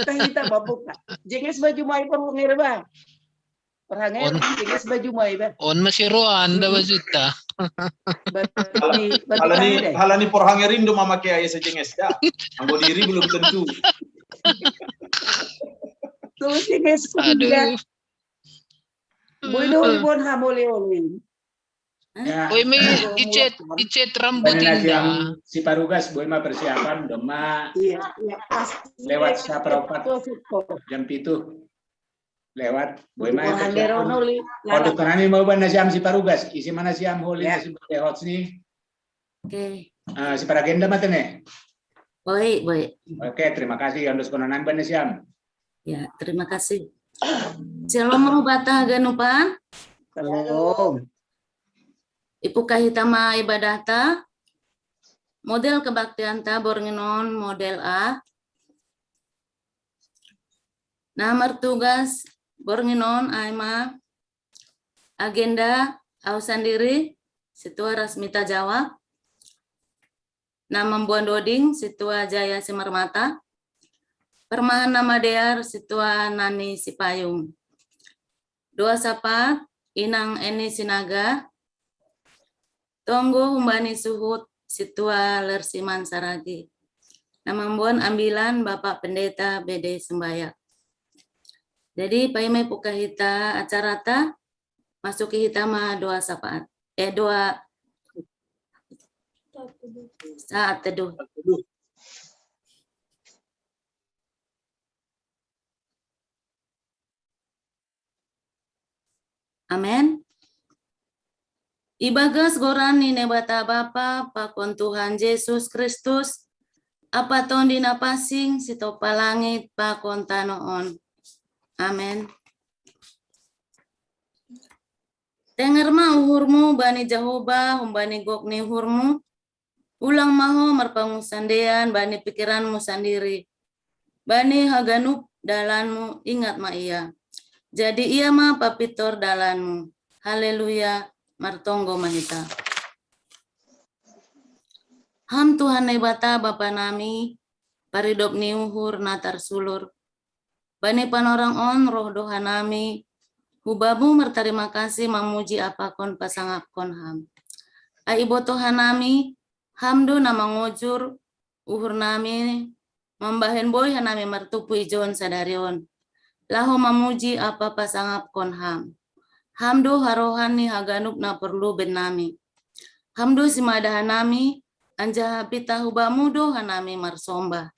Kahita babuka. Jenges baju mai perhangir ba. Perhangir jenges baju mai ba. On masih Rwanda basita. Halani perhangirin do mamakai ayah sejenges dah. Anggo diri belum tentu. Tuh jenges Aduh. Boy do ibon hamole-ole. Ya. Boy may icet rambut indah. Si Parugas boy mah persiapan doma. Iya. Lewat seperempat jam 7. Lewat boy mah persiapan. Untuk kanani mau ban siam si Parugas. Isi mana siam holi si hot nih. Oke. Si Paragenda matene. Baik. Oke, terima kasih Andus kononan ban siam. Ya, terima kasih. Shalom mau batah ganupan. Shalom. Ipu kahitama ibadahta. Model kebaktian ta bornginon model A. Nomor tugas bornginon aima. Agenda au sendiri situa Rasmita jawab. Nama Buan Doding situa Jaya Simarmata. Permahan nama Dear situa Nani Sipayung. Dua sapa Inang Eni Sinaga. Tonggo Humbani Suhut situa Lersiman Saragi. Nama Buan ambilan Bapak Pendeta BD Sembayak. Jadi paimai pukahita acara ta masuki hitama dua sapaat. Dua saat teduh. Amin. Ibagas goran ni nebata Bapa pakon Tuhan Yesus Kristus apa ton dinapasing sitopa langit pakon tanoon. Amin. Tengerma uhurmu bani Jehovah humbani gokni uhurmu ulang maho merpangusandean bani pikiranmu sendiri bani haganup dalanmu ingat ma iya. Jadi ia ma papitor dalanmu. Haleluya. Martonggo mahita. Ham Tuhan nebata Bapa nami, paridop ni uhur natar sulur. Bani panorang on roh doha nami, hubabu merterima kasih memuji apakon pasangapkon ham. Aibo Tuhan nami, hamdu nama ngujur, uhur nami, membahen boy hanami mertupu ijon sadarion. Laho memuji apa pasangapkon ham. Hamdu harohani haganup na perlu benami. Hamdu simadahan nami, anja pita hubamu do hanami marsomba.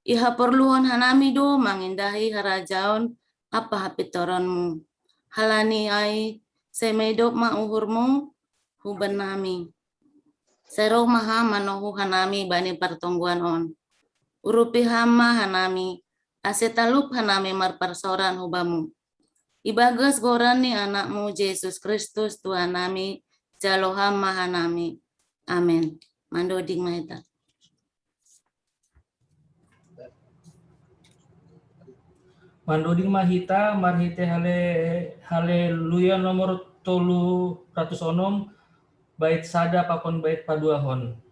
Iha perluhon hanami do mangindahi harajaon apa hapitoronmu. Halani ai semedop ma uhurmu huben nami. Seroh maha manohu hanami bani pertongguan on. Urupi hama hanami, asetalup hanami marpersoran hubamu. Ibagas goran ni anakmu Yesus Kristus Tuhan nami, jaloham mahanami. Amin. Mandoding mahita. Mandoding mahita, marhite haleluya nomor 306, bait sada pakon bait paduahon.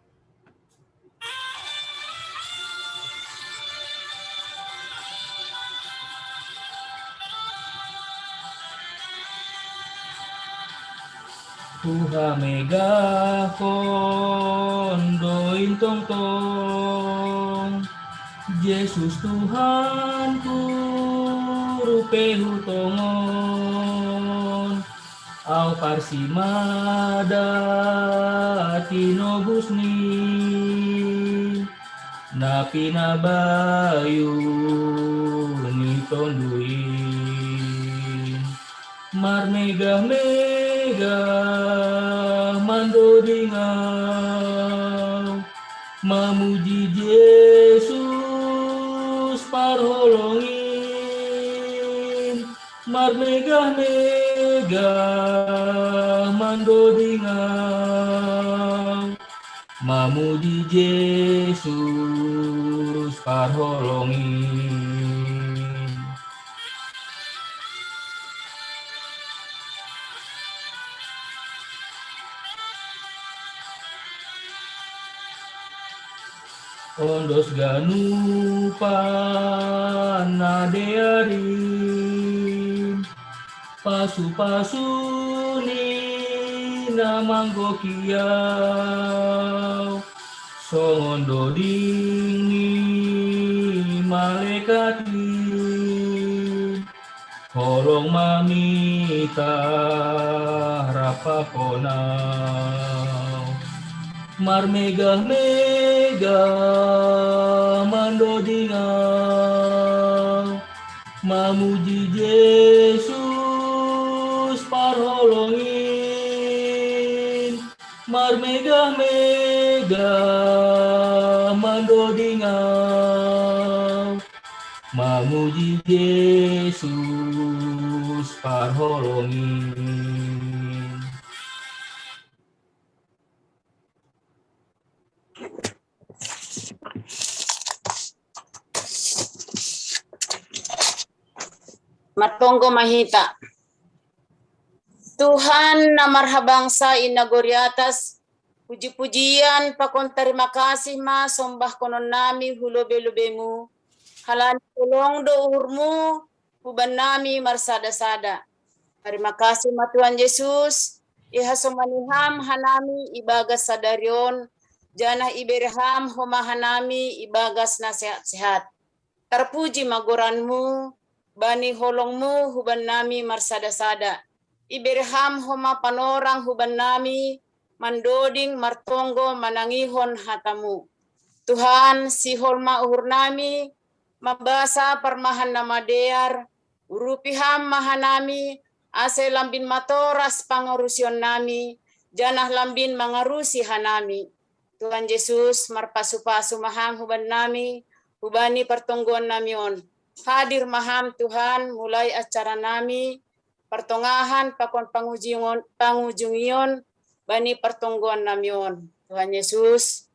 Tuha mega kondoin tong tong Yesus Tuhanku rupe hutongon au parsimada tinobusni napi nabayu ni tonduin mar mega mandodingau memuji Yesus parholongin mar mega mandodingau memuji Yesus parholongin. Ondos ganupan bana dearin pasu-pasu ni namanggo kiau songondo dini malekati holong mamita rapakonau mar megah-megah mandodingau mamuji Yesus parholongin mar megah-megah mandodingau mamuji Yesus parholongin. Matonggo mahita. Tuhan na marhabangsa inagori atas puji-pujian pakon terima kasih ma sombah konon nami hulobe-lobemu halan tolong do uhurmu huban nami marsada-sada. Terima kasih ma Tuhan Yesus iha somaniham hanami ibagas sadarion janah iberham homa hanami ibagas na sehat-sehat. Terpuji magoranmu bani holongmu huban nami marsada-sada. Iberham homa panorang huban nami mandoding martonggo manangihon hatamu. Tuhan si holma uhur nami mabasa parmahan nama dear urupiham mahanami ase lambin matoras pangarusion nami janah lambin mangarusi hanami. Tuhan Yesus marpasu-pasu maham huban nami hubani pertonggoan namion. Hadir maham Tuhan mulai acara nami pertengahan pakon pangujungion bani pertonggoan namion. Tuhan Yesus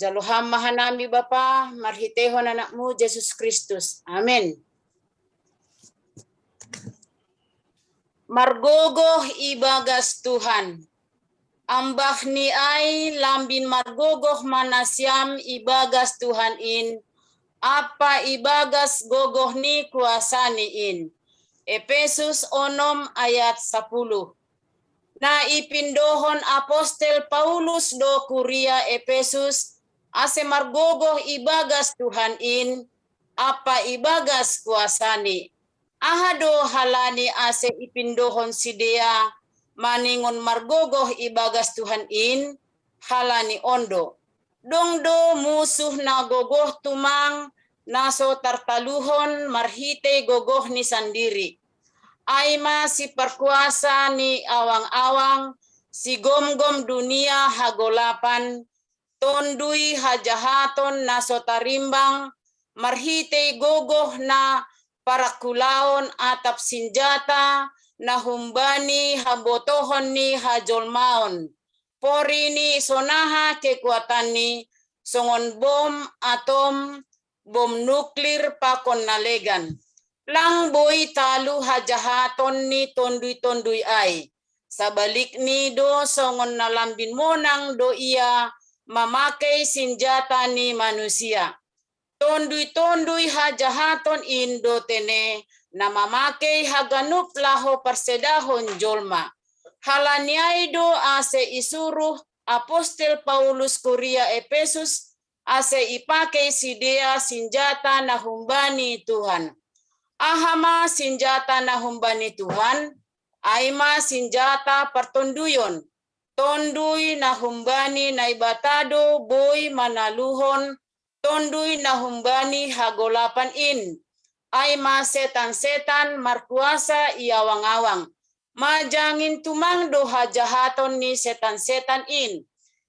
jaluham mahanami Bapa marhitehon anakmu Yesus Kristus. Amin. Margogoh ibagas Tuhan. Ambah ni ay lambin margogoh manasyam ibagas Tuhan in. Apa ibagas gogoh ni kuasa niin. Efesus 6 ayat 10. Na ipindohon Apostel Paulus do Kuria Efesus ase margogoh ibagas Tuhan in. Apa ibagas kuasa ni. Ahado halani ase ipindohon sidea maningon margogoh ibagas Tuhan in halani ondo. Dongdo musuh na gogoh tumang naso tartaluhon marhite gogoh ni sandiri. Aima si perkuasa ni awang-awang si gom-gom dunia hagolapan tondui hajahaton naso tarimbang marhite gogoh na parakulaon atap sinjata na humbani habotohon ni hajolmaon. Pori ni sonaha kekuatan ni songon bom atom, bom nuklir pakon nalegan. Lang boy talu hajahaton ni tondui-tondui ay. Sabalik ni do songon nalambin monang do ia mamakai senjata ni manusia. Tondui-tondui hajahaton indo tene na mamakai haganup laho persedahon jolma. Halaniai do ase isuruh Apostel Paulus Kuria Efesus ase ipake sidea senjata na humbani Tuhan. Ahama senjata na humbani Tuhan, aima senjata pertonduyon. Tondui na humbani na ibatado boy manaluhon, tondui na humbani hagolapan in. Aima setan-setan markuasa iawang-awang. Majangin tumang doha jahaton ni setan-setan in.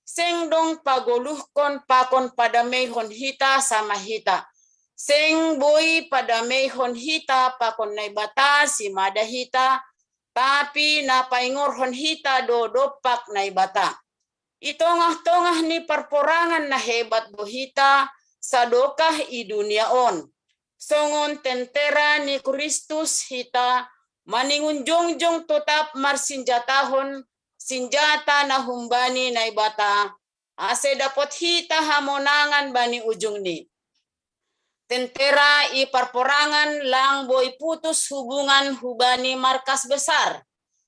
Seng paguluhkon pakon padamehon hita sama hita. Seng boy padamehon hita pakon naibata si mada hita. Tapi napaingorhon hita do dopak naibata. Itongah-tongah ni perporangan na hebat bohita sadokah i dunia on. Songon tentera ni Kristus hita. Maningun jongjong tetap marsinjatahon senjata na humbani na ibata ase dapat hita hamonangan bani ujung ni. tentera i perperangan lang boy putus hubungan hubani markas besar.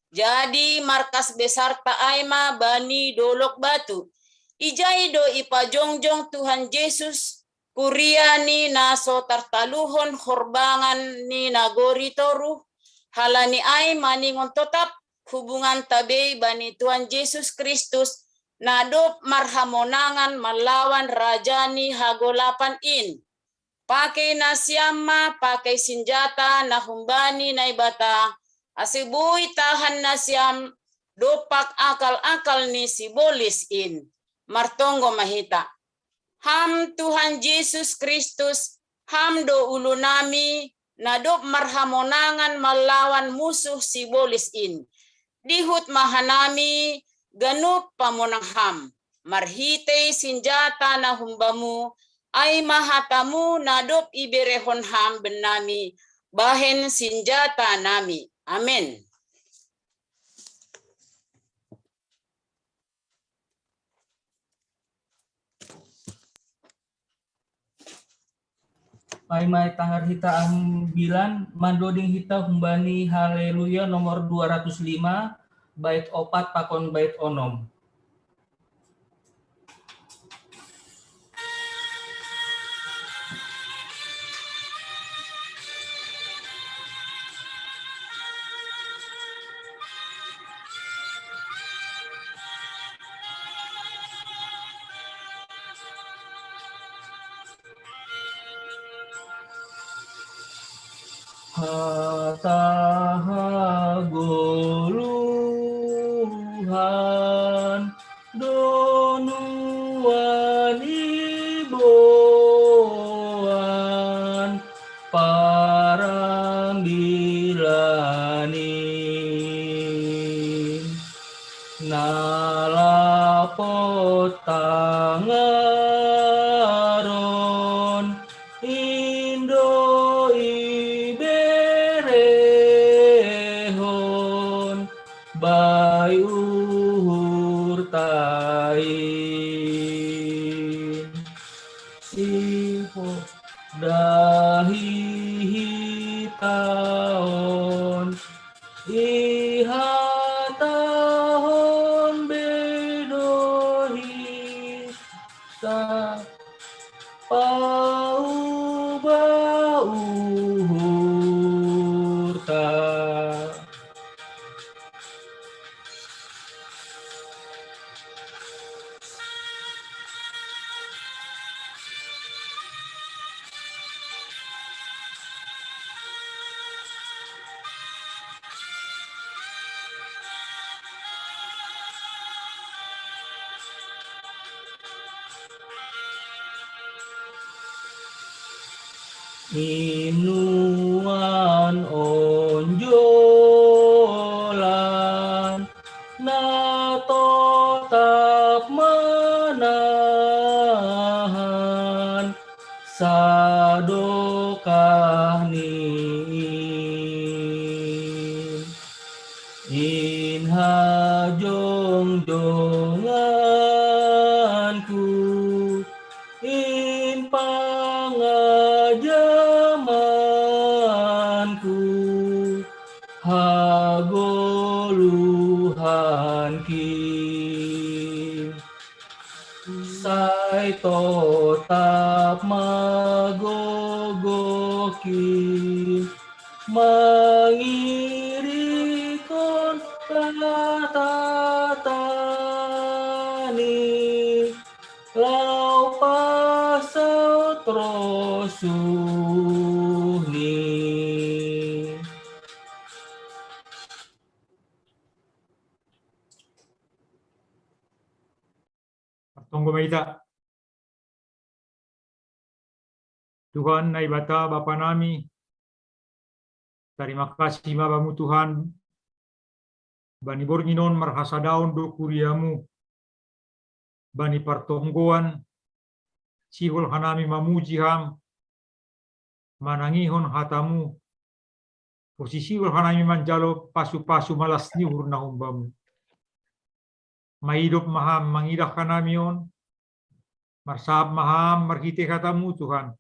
Jadi markas besar Taaima bani dolok batu. Ijai do ipajongjong Tuhan Yesus kuria ni naso tartaluhon horbangan ni nagori toru. Halani ay maningon tetap hubungan tabe bani Tuhan Yesus Kristus nadop marhamonangan melawan rajani hagolapan in. Pakai nasyama, pakai senjata nahumbani naibata. Asibui tahan nasyam dopak akal-akal ni sibolis in. Martonggo mahita. Ham Tuhan Yesus Kristus, ham do ulunami, nadop marhamonangan melawan musuh sibolis in. Dihut mahanami, ganup pamonang ham. Marhitei senjata na humbamu, ay mahatamu nadop iberehon ham benami, bahen senjata nami. Amin. Mai tangar hita ambilan mandoding hita humbani haleluya nomor 205 bait 4 pakon bait onom. Hatahagoluhan donuan iboan parang dilanin nalapot tangaron Indo iberehon bay uhur tain sipo dahi hitaon ihatahon bedohi ta uhur ta. Minuan onjolan na tetap menahan sadokah ni in hajong donganku in pangajamanku hagoluhan ki sai tetap magogoki mangirikon katatani lau pasau trosuhni. Tunggu Maida. Tuhan naibata Bapa nami, terima kasih Bapamu Tuhan, bani bornginon marhasadaun do kuriamu, bani partonggoan, sihol hanami mamuji ham, manangihon hatamu, posisiul hanami manjalo pasu-pasu malas niur nahumbamu. Mahidup maham mangidah kanamion, marsab maham marhite katamu Tuhan.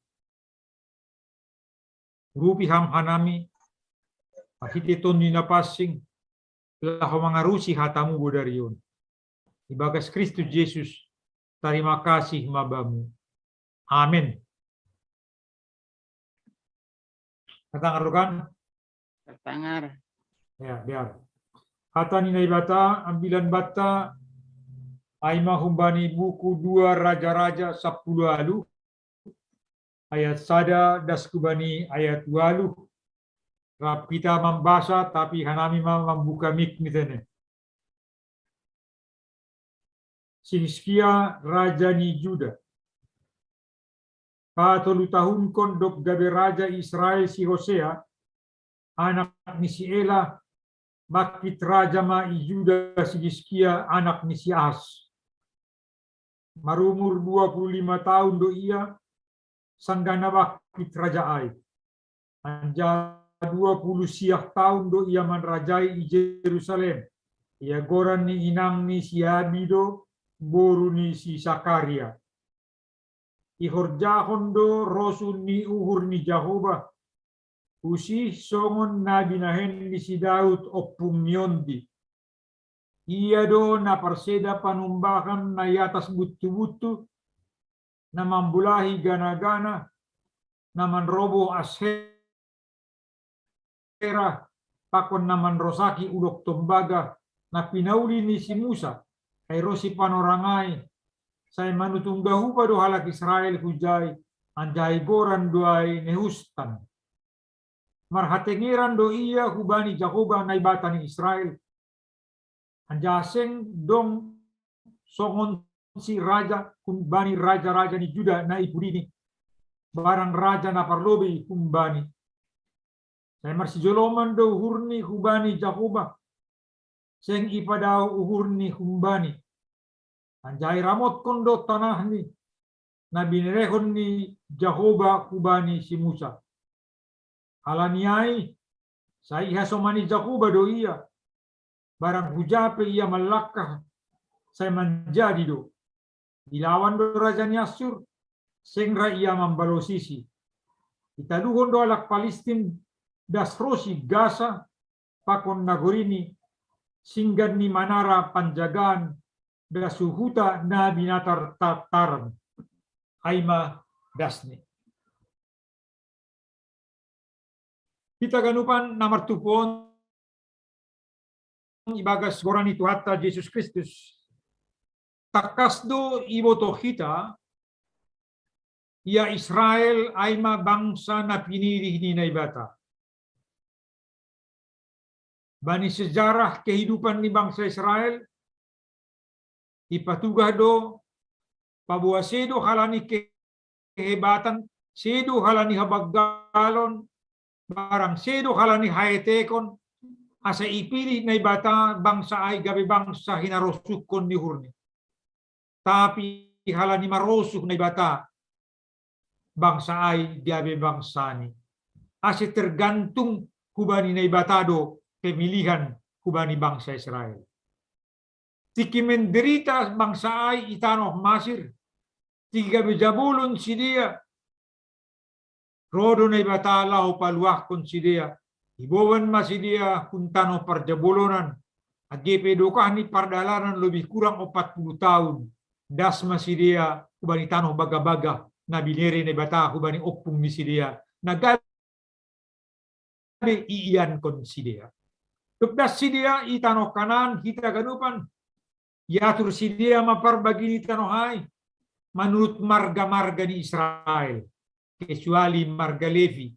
rupi ham hanami, ahiteton ni napasing, laho mangarusi hatamu bodarion. Ibagas Kristus Yesus, terima kasih mabamu. Amin. Katangarukan? Tertangar. Ya, biar. Kata ninai bata, ambilan bata, aima humbani buku 2 Raja-Raja 10 alu, ayat sada daskubani ayat 8. Rap kita membaca tapi hanami membuka mik mitene. Hizkia raja ni Juda. 40 tahun kon dok gabe raja Israel si Hosea, anak ni si Ela, bakit raja ma i Juda si Hizkia anak ni si Ahaz. Marumur 25 tahun do ia, sanggana bakit raja ai. Anja 20 siah tahun do ia manrajai i Jerusalem. Ia goran ni inang ni si Abido, boru ni si Sakaria. Ihorjahon do rosul ni uhur ni Jehovah. Usi songon nabi nahen ni si Daud opung nyondi. Ia do na perseda panumbakan na yatas butu-butu, na mambulahi gana-gana, na manrobo ashera, pakon na manrosaki ulok tombaga, na pinauli ni si Musa, kay rosi panorangai, say manutunggahu pa do halak Israel hujay, anjay goran doay nehustan. Marhatengiran do iya hubani Jakoba na ibata ni Israel. Anjaseng dong songon si raja kumbani raja-raja ni Juda na ipudini. Barang raja na parlobi kumbani. Say marsi joloman do hurni hubani Jakoba. Seng ipadaw uhurni humbani. Anjay ramot kondo tanah ni na binirehon ni Jehovah kubani si Musa. Halaniai sa ihasomani Jehovah do iya. Barang hujape ia malakah saya menjadi do. Dilawan do raja ni Asyur sengra ia membalosisi. Italuhon do alak Palestin dasrosi Gaza pakon nagorini singgan ni manara panjagaan dasuhuta na binatar tataran aima dasni. Kita ganupan nomor tupon ibagas gorani Tuhata Yesus Kristus. Takasdo iboto kita ia Israel aima bangsa na pinilih ni naibata. Bani sejarah kehidupan ni bangsa Israel ipatugah do pabuah sedo halani kehebatan, sedo halani habaggalon, barang sedo halani haetekon, asa ipilih na ibata bangsa ay gabi bangsa hinarosukon ni hurni. Tapi halani marosuh na ibata bangsa ay gabi bangsa ni. Asa tergantung kubani na ibatado pemilihan kubani bangsa Israel. Tiki menderita bangsa ay itanoh Masir. Tiga bejabulun si dia. Rodo na ibatala o paluakon si dia. Ibawan masih dia kuntano parjabolonan. Agepe dokah ni pardalanan lebih kurang 40 tahun. Das masih dia kubani tanoh baga-baga. Na binere na bata kubani opung ni si dia. Nagabe iyan kon si dia. Tupdas si dia itanoh kanan kita ganupan. Yatur si dia maparbagi ni tanoh ay. Menurut marga-marga di Israel. Kecuali marga Levi.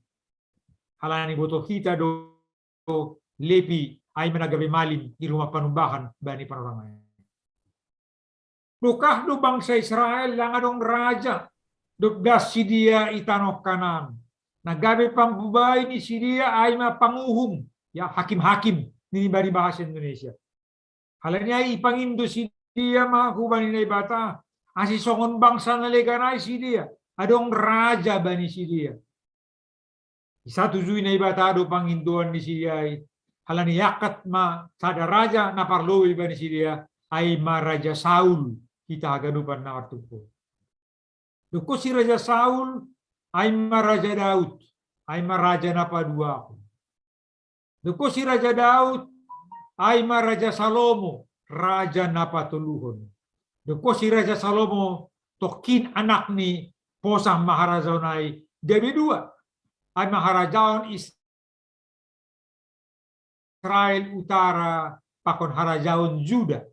Halani boto kita do Levi ay managabi malim di rumah panumbahan bani panorangan. Lukah do bangsa Israel lang adong raja. Dubdas si dia itanoh kanan. Nagabi pambubay ni si dia ay mapanguhum. Ya hakim-hakim ni bari bahasa Indonesia. Halani ay ipangindo si dia mahubani na ibata. Asi songon bangsa na leganay si dia. Adong raja bani si dia. Isa tujuy na ibatado panginduan ni si dia. Halani yakat ma sada raja na parlowi bani si dia. Ay ma Raja Saul. Kita aganupan na artupo. Duko si Raja Saul ay ma Raja Daud. Aima raja napa dua aku. Duko si Raja Daud, aima Raja Salomo, raja napa tuluhon. Duko si Raja Salomo, tokin anak ni posah maharajaonai gabi dua. Ay maharajaon Israel Utara, pakon harajaon Juda.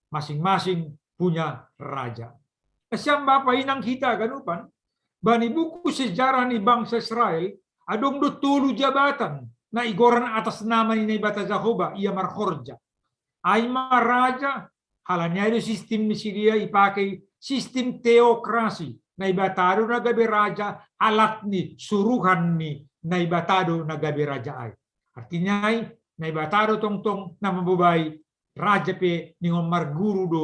Masing-masing punya raja. Kasyang Bapak inang kita ganupan, bani buku sejarah ni bangsa Israel, adong do tulu jabatan na igoran atas nama ni Bata Jehovah, ia marhorja. Ay raja, halanya itu sistem Syria ipakai sistem teokrasi. Na ibatado na gabi raja, alat ni, suruhan ni, na ibatado na gabi raja ay. Artinya ay, na ibatado tong-tong na mabubay, raja pe ningon marguru do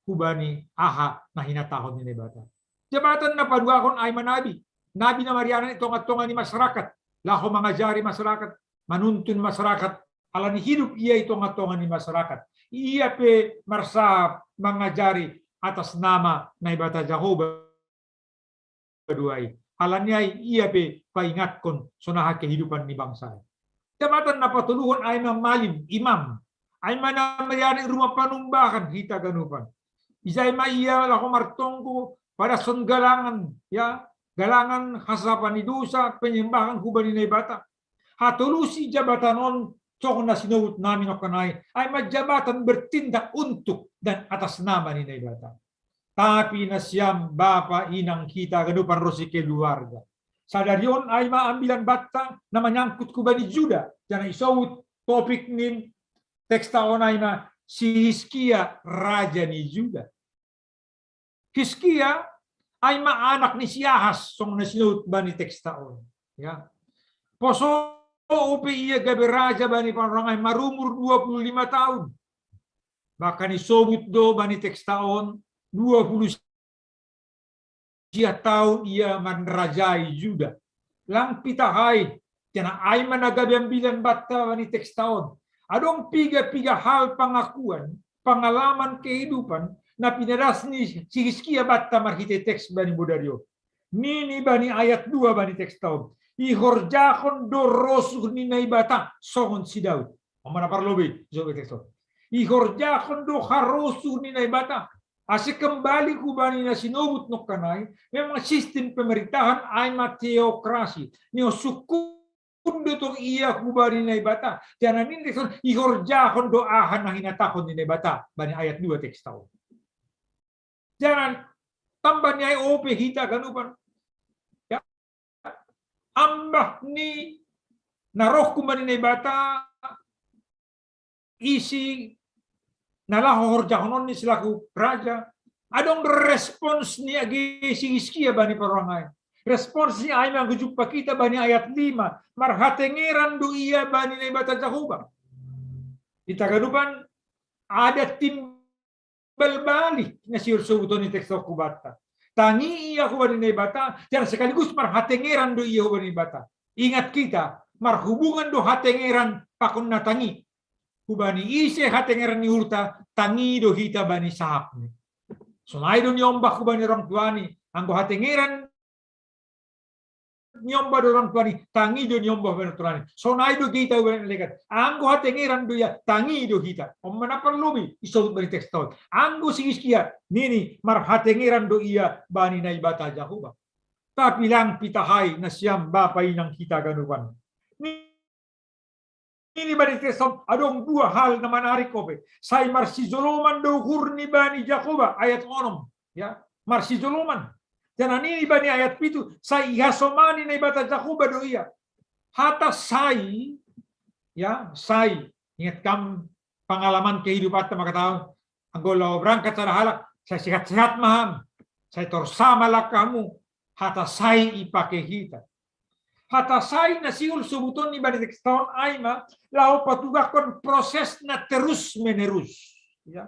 hubani aha na hinatahon ni Nebata. Jabatan na paduakon ay manabi. Nabi na Mariana itong atongan ni masyarakat. Laho mangajari masyarakat. Manuntun masyarakat. Ala ni hidup iya itong atongan ni masyarakat. Iya pe marsa mangajari atas nama na Ibata Jehovah. Duay. Alannya iya pe paingatkon sunaha kehidupan ni bangsa. Jabatan na patuluhon ay malim, imam. Ay manamariani rumah panumbahan hita ganupan. Isay maiya lako martongko pada son galangan ya galangan hasapan ni dosa penyembahan hubani na Ibata. Hatulusi jabatanon cok na sinawut namin o kanay ay majabatan bertindak untuk dan atas nama ni Ibata. Tapi na siyam bapa inang kita ganupan rosi keluarga. Sadarion ay maambilan bata na manyangkut kubani Juda. Jangan isawut topik ni teksta onay na si Hizkia raja ni Juda. Hizkia ay maanak ni si Ahaz song nasinut ba ni tekstaon. Ya. Poso upi iya gabi raja ba ni panrangay marumur 25 tahun. Bahkan isobut do ba ni tekstaon 20 tahun ia manrajai Juda. Lang pitahay tiana ay managabi ang bilan bata ba ni tekstaon. Adong piga-piga hal pengakuan, pengalaman kehidupan na pinaras ni si Hizkia bata marhite teks bani Budario. Nini bani ayat 2 bani teks taon. Ihorjakon do rosuh ni Naibata songon si Daud. Omana parlobi zobe teks taon. Ihorjakon do harosuh ni Naibata. Asik kembali kubani na sinubut no kanay, memang sistem pemerintahan ay teokrasi. Nio suku Kundo iya kubari na Ibata. Jangan ini ihorjahon doahan na hinatakon ni Ibata. Bani ayat 2 teks taon. Jangan tambah niya ope hita ganupan. Ya. Ambah ni naroh kubari na Ibata isi nalah horjahon ni selaku raja. Adong respons ni agi si Hizkia bani perangai. Responsnya ay manggujumpa kita bani ayat 5. Marhatengeran do iya bani na Ibata Jehovah. Kita ganupan ada timbal balik na siyur subuton ni teksto kubata. Tangi iya kubani na Ibata dan sekaligus marhatengeran do iya kubani Ibata. Ingat kita marhubungan do hatengeran pakon na tangi. Kubani ise hatengeran ni urta tangi do hita bani sahap ni. Sunay do nyombah kubani orang tuani anggo hatengeran nyomba dorang tuani tangi do nyomba benar tuani sonai do kita benar lekat anggo hatengeran do ya tangi do kita omana perlu isau beri teks tahun anggo si Hizkia nini mar hatengeran do iya bani na Ibata Jehovah tapi lang pitahay na siyam bapa inang kita ganupan ini bani teks tahun adong dua hal na menarik kope say marsi Joloman do hurni bani Jehovah ayat 6 ya marsi Joloman. Jangan ini bani ayat itu saya ihasomani na Ibata Jehovah do iya. Hata saya ya saya ingat kam pengalaman kehidupan maka tahu anggolo berangkat cara halak saya sehat-sehat maham saya torsama lah kamu hata saya ipake hita. Hata saya nasiul subuton ni bani tekston aima lau patugakon proses na terus menerus ya.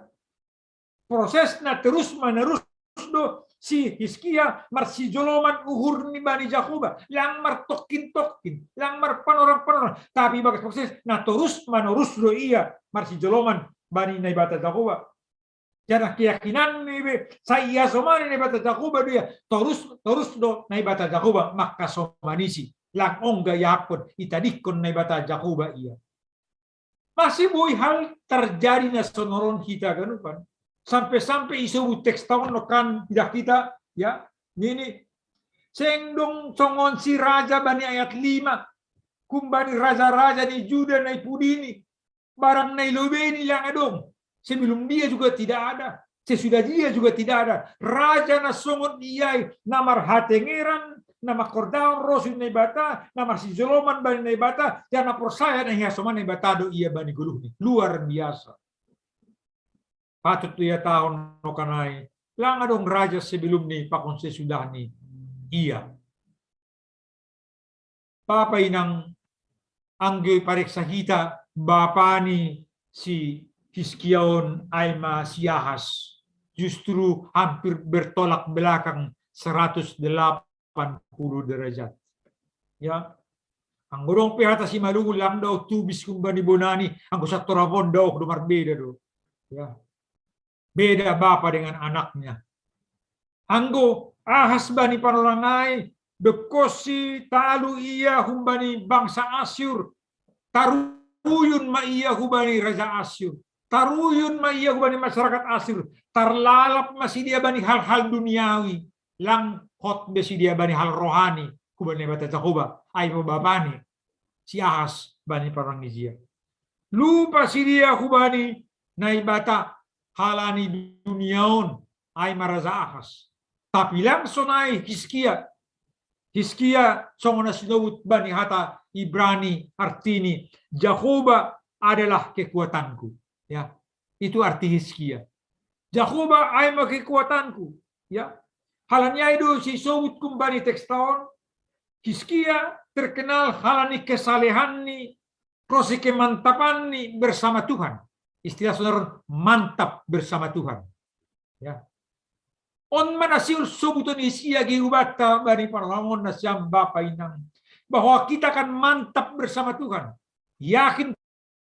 Proses na terus menerus do si Hizkia marsi Joloman uhur ni bani Jehovah lang martokin-tokin lang marpanorang-panorang tapi bagas proses na terus menerus do iya marsi Joloman bani na Ibata Jehovah Jana keyakinan ni saya somani ni bata Jacoba dia terus do na bata Jacoba maka somanisi lang ongga yapon itadikon na bata Jacoba iya. Masih boy hal terjadi na sonoron kita kan kan. Sampai-sampai isu teks tahun kan tidak kita ya. Ini sengdong songon si raja bani ayat 5. Kumbani raja-raja ni Juda na Pudini. Barang na Ilobeni yang adong. Sebelum dia juga tidak ada. Sesudah dia juga tidak ada. Raja na songon iyai namar hatengeran, nama Kordaon Rosul Nebata, nama si Zoloman bani Nebata, dan na persaya na hiasoman Nebata do iya bani guluh ni. Luar biasa. Patut dia tahun no kanai. Lang adong raja sebelum ni pakon sesudah ni. Iya. Papa inang angge pariksa kita bapa ni si Hiskiaon Aima Siahas justru hampir bertolak belakang 180 derajat. Ya, anggurong pihata si Malungu lang daw tubis kumbani bonani anggo sa Torabon daw dumar beda do. Ya, beda bapa dengan anaknya. Anggo ahas bani panorangai bekosi talu iya humbani bangsa Asyur taruyun ma iya hubani raja Asyur. Taruyun ma iya hubani masyarakat Asyur. Terlalap masih dia bani hal-hal duniawi. Lang hot besi dia bani hal rohani. Hubani bata Jacoba. Ay babani. Si Ahas bani parang nizia. Lupa si dia hubani naibata halani duniaon. Ay maraza Ahas. Tapi langsung ay Hiskia. Hiskia songona sinawut bani hata Ibrani artini Jacoba adalah kekuatanku. Ya, itu arti Hiskia. Jacoba ay kekuatanku. Ya, halanya itu si sobut kumbani tekston. Hiskia terkenal halani kesalehan ni, proses kemantapan ni bersama Tuhan. Istilah saudara mantap bersama Tuhan. Ya. On manasiul sobuton Hiskia giubata bani parlamon na siyang bapa inang bahwa kita akan mantap bersama Tuhan, yakin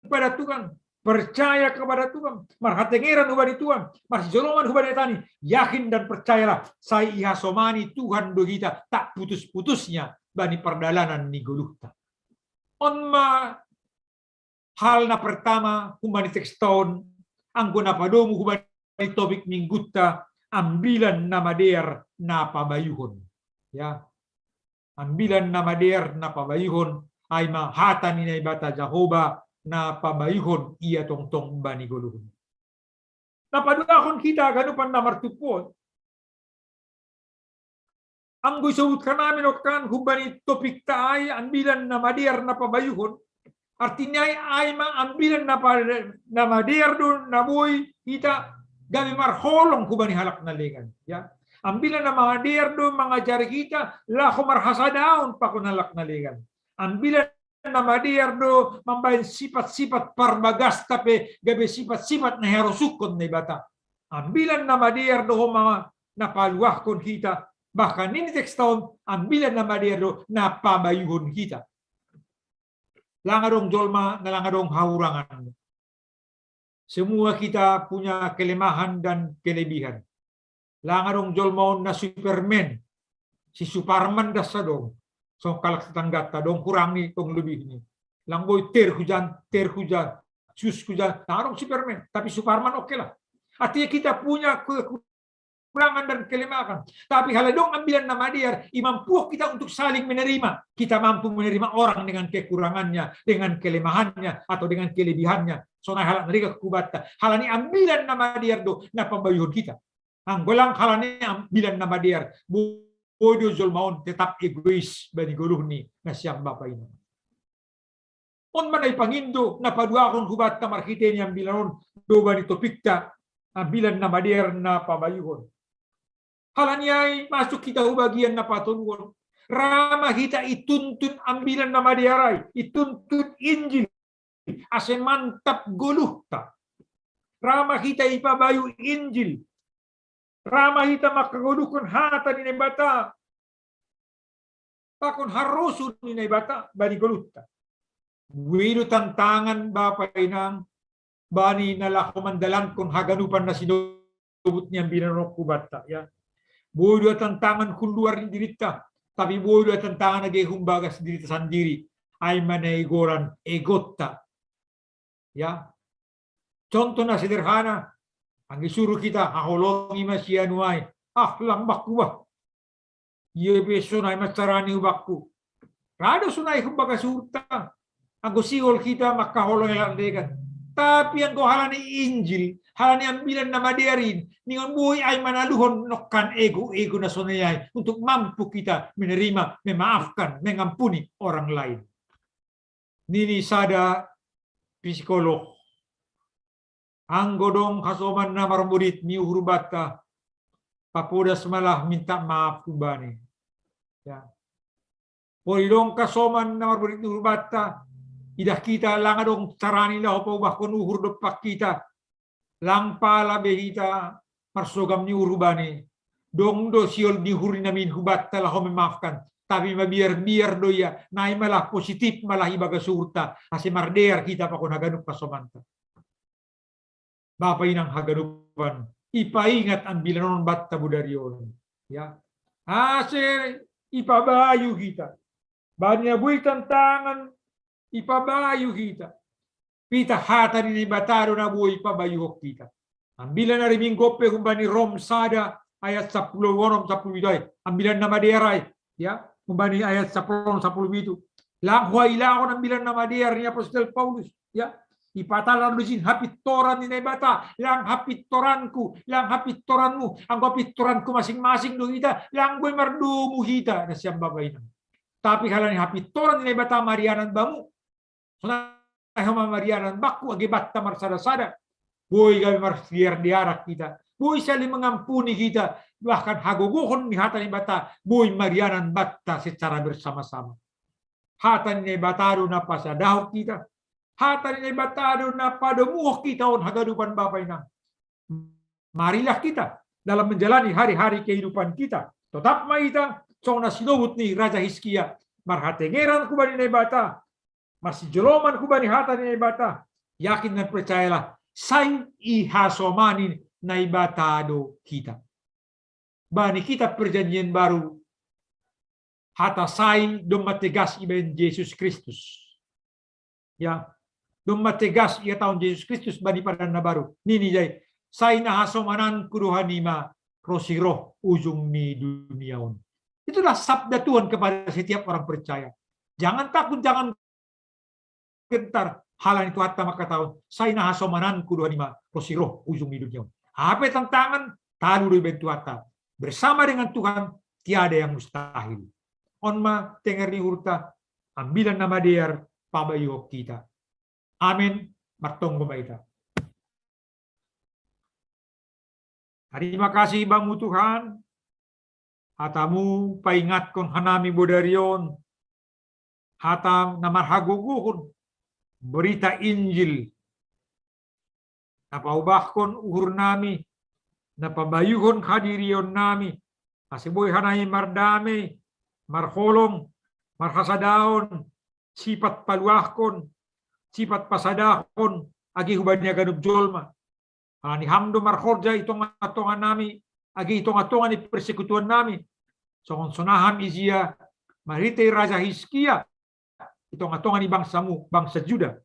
kepada Tuhan, percaya kepada Tuhan, marhatengeran hubani Tuhan, marsijoloman hubani tani, yakin dan percayalah saya ihasomani Tuhan do kita tak putus-putusnya bani perdalanan ni guluhta. Onma hal na pertama hubani tekston anggo na padomu hubani topik minggutta ambilan nama der na pabayuhon. Ya. Ambilan nama der na pabayuhon ay mahata ni naibata Jacoba na pabayuhon iya tongtong bani guluhon. Napadulakon kita ganupan na martupon. Ang gusto ka namin kan hubani topik taay ambilan na mader na pabayuhon. Artinya ay ambilan na mader doon na boy kita gami marholong hubani halak na legan. Ya. Ambilan na mga derdo, mga jari kita, lako marhasadaon pa kung halak na legan. Ambilan na mga derdo, mambayin sipat-sipat parbagas tape, gabi sipat-sipat na herosukon na ibata. Ambilan na mga derdo, mga napaluah kon kita, bahkan ini tekston, ambilan na mga derdo, napabayuhon kita. Langadong jolma, na langadong haurangan. Semua kita punya kelemahan dan kelebihan. Langarong jolmaon na Superman. Si Superman dah sadong. So kalak tetangga dong kurang ni tong lebih ni. Langboy terhujan. Sus hujan. Langarong Superman. Tapi Superman oke lah. Artinya kita punya kekurangan dan kelemahan. Tapi haladong ambilan nama dia, mampu kita untuk saling menerima. Kita mampu menerima orang dengan kekurangannya, dengan kelemahannya, atau dengan kelebihannya. So na halak mereka kubata. Halani ambilan nama dia do na pambayuhon kita. Ang golang halani ambilan nama dia. Bodoh jolmaon tetap egois bani guluh ni na siyang bapa ini. On manay pangindo na padua akong kubata markite ni ambilanon do bani topikta ambilan nama dia na pabayuhon. Halani ay masuk kita bagian na patunuan. Rama kita ituntun ambilan nama dia ray. Ituntun Injil. Ase mantap guluhta. Rama kita ipabayu Injil. Rama kita makagulukon hata ni nebata. Pakon harusun ni nebata bani guluhta. Wido tantangan bapa inang bani nalako mandalan kung haganupan na sino sinubutnya binanok kubatta ya. Boy dua tantangan keluar di dirita, tapi boy dua tantangan age humbagas dirita sendiri. Ay manaigoran egotta. Ya. Contohnya sederhana, ang isuruh kita haholongi masyanuai, lambak kuah. Ye beso na masarani ubakku. Rado sunai humbaga surta. Ang siol kita makaholong landegan. Tapi ang halani Injil, halani ambilan na madarin, ningon buhay ay manaluhon nokkan ego na sunayay untuk mampu kita menerima, memaafkan, mengampuni orang lain. Nini sada psikolog. Ang godong kasoman na marmurit ni uhurubata, papudas malah minta maaf kumbani. Ya. Polong kasoman na marmurit ni uhurubata, idah kita lang adong carani lah pa ubah kon uhur depak kita lang pala behita marsogam ni urubani dong do siol ni huri namin hubat lah memaafkan tapi mabiar do ya nai malah positif malah ibaga surta ase mardear kita pa kon haganup pasomanta bapa inang haganupan ipaingat ang bilanon batta budarion ya ase ipabayu kita banyak buih tantangan ipabayu kita. Pita hata ni bataro na buhay ipabayu kita. Ambilan na riming kope kumbani Rom sada ayat 10 10 ambilan na maderay ya kumbani ayat 10 10 lang huayla ako ambilan na mader ni Apostol Paulus ya ipatalan lusin hapit toran ni bata lang hapit toranku lang hapit toranmu ang hapit toranku masing-masing do kita lang boy mardumu kita na siyang babayin. Tapi kalau ni hapit toran ni bata marianan bamu Sunah Marianan baku akibat tamar sada-sada. Boy kami marsiar diarak kita. Boy saling mengampuni kita. Bahkan hagogohon ni hata ni bata. Boy Marianan batta secara bersama-sama. Hata ni batado na pasadahok kita. Hata ni batado na padamuhok kita on hagadupan Bapak Inang. Marilah kita dalam menjalani hari-hari kehidupan kita. Tetap maita song nasinubut ni Raja Hizkia. Marhatengeran kubani ni bata. Masih jeloman kubani hata ni bata. Yakin dan percayalah. Say ihasomanin na ibatado kita. Bani kita perjanjian baru. Hata say dumatigas iben Yesus Kristus. Ya. Dumatigas ia tahun Yesus Kristus bani pada na baru. Nini jay. Say nahasomanan kuduhanima rosiroh ujung mi duniaun. Itulah sabda Tuhan kepada setiap orang percaya. Jangan takut, jangan gentar. Halan itu hatta maka tahun. Saya nahasomanan kuduhanima rosiroh ujung mi duniaun. Apa tantangan? Talu bentu hatta. Bersama dengan Tuhan tiada yang mustahil. Onma tenger ni hurta ambilan nama diar pabayo kita. Amin. Martong bumaita. Terima kasih Bangmu Tuhan. Hatamu paingatkon hanami bodarion. Hatam namarhaguguhun. Berita Injil. Napaubahkon uhur nami. Napabayuhon hadirion nami. Asiboy hanay mardami. Marholong. Marhasadaon. Sifat paluahkon. Sifat pasadahon. Agi hubadnya ganub jolma. Ni hamdo marhorja itong atongan nami. Agi itong atongan ni persekutuan nami. Sonahan izia. Maritay Raja Hizkia. Itong atongan ni bangsamu. Bangsa Juda.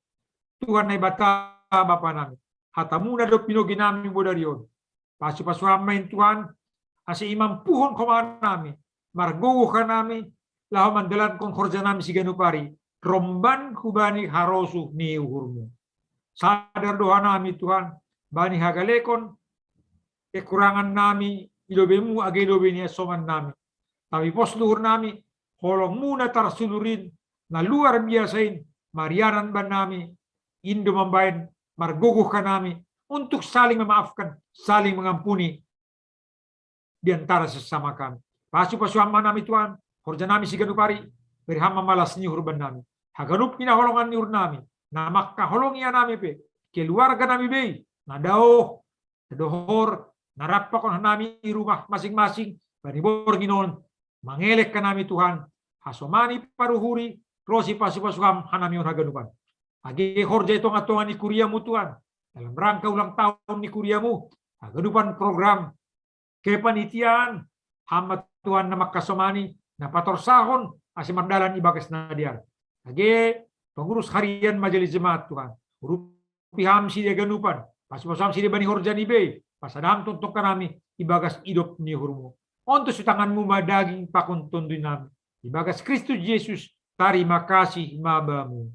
Tuhan na ibata Bapa nami. Hatamu na do pinogi nami bodarion. Pasu-pasuhamain Tuhan. Asi imampuhon kumaan nami. Margugo ka nami. Laho mandalan kong khorja nami si ganupari. Romban kubani harosu ni uhurmu. Sadar doa nami Tuhan. Bani hagalekon, kekurangan nami, ilobemu agi ilobe niya soman nami. Tapi pos luhur nami, holong muna tarsulurin, na luar biasain, marianan ba nami, indo mambayan, marguguh ka nami, untuk saling memaafkan, saling mengampuni, di antara sesama kami. Pasu-pasuhama nami Tuhan, horja nami si ganupari, berhama malas ni hurban nami. Haganup kinaholongan ni hur nami, na makaholongnya nami pe, keluarga nami be, nadao, dohor, narapa kon nami rumah masing-masing, banibor ginon, mangelek ka nami Tuhan, hasomani paruhuri, rosi pasu-pasuham hanami on haganupan. Agi horja itong atongan ni kuriamu Tuhan, dalam rangka ulang tahun ni kuriamu, Kehidupan program kepanitiaan hamba Tuhan nama kasomani na patorsahon asimar dalan ibagas nadiar. Age pengurus harian majelis jemaat Tuhan. Urupi hamsi dia ganupan. Pas hamsi dia bani horjani be. Pasadam tuntuk kanami ibagas hidup ni hurmu. Untuk tanganmu madaging pakun tundunam. Ibagas Kristus Yesus terima kasih mabamu.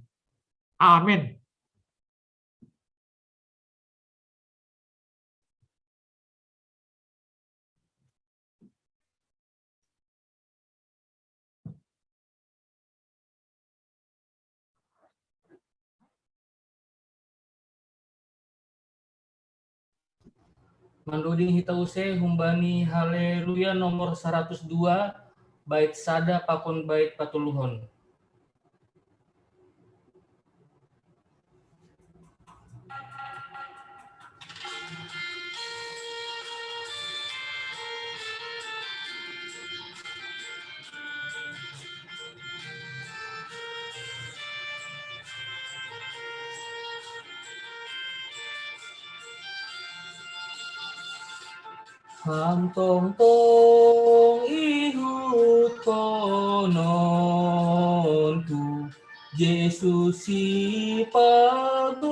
Amin. Mandoding hitause humbani haleluya nomor 102 bait sada pakon bait patuluhon. Ham tong tong ihut konon tu Yesus si pagulua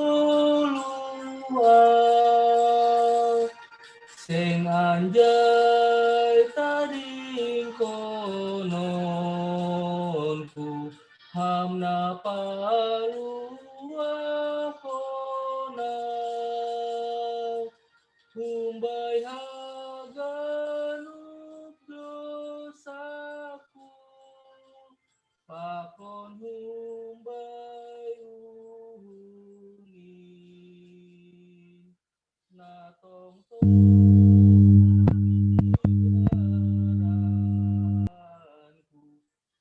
sing anjay taring konon ku ham na palua kona humbay haganuk dosaku pakon humbay uhuni na tong ku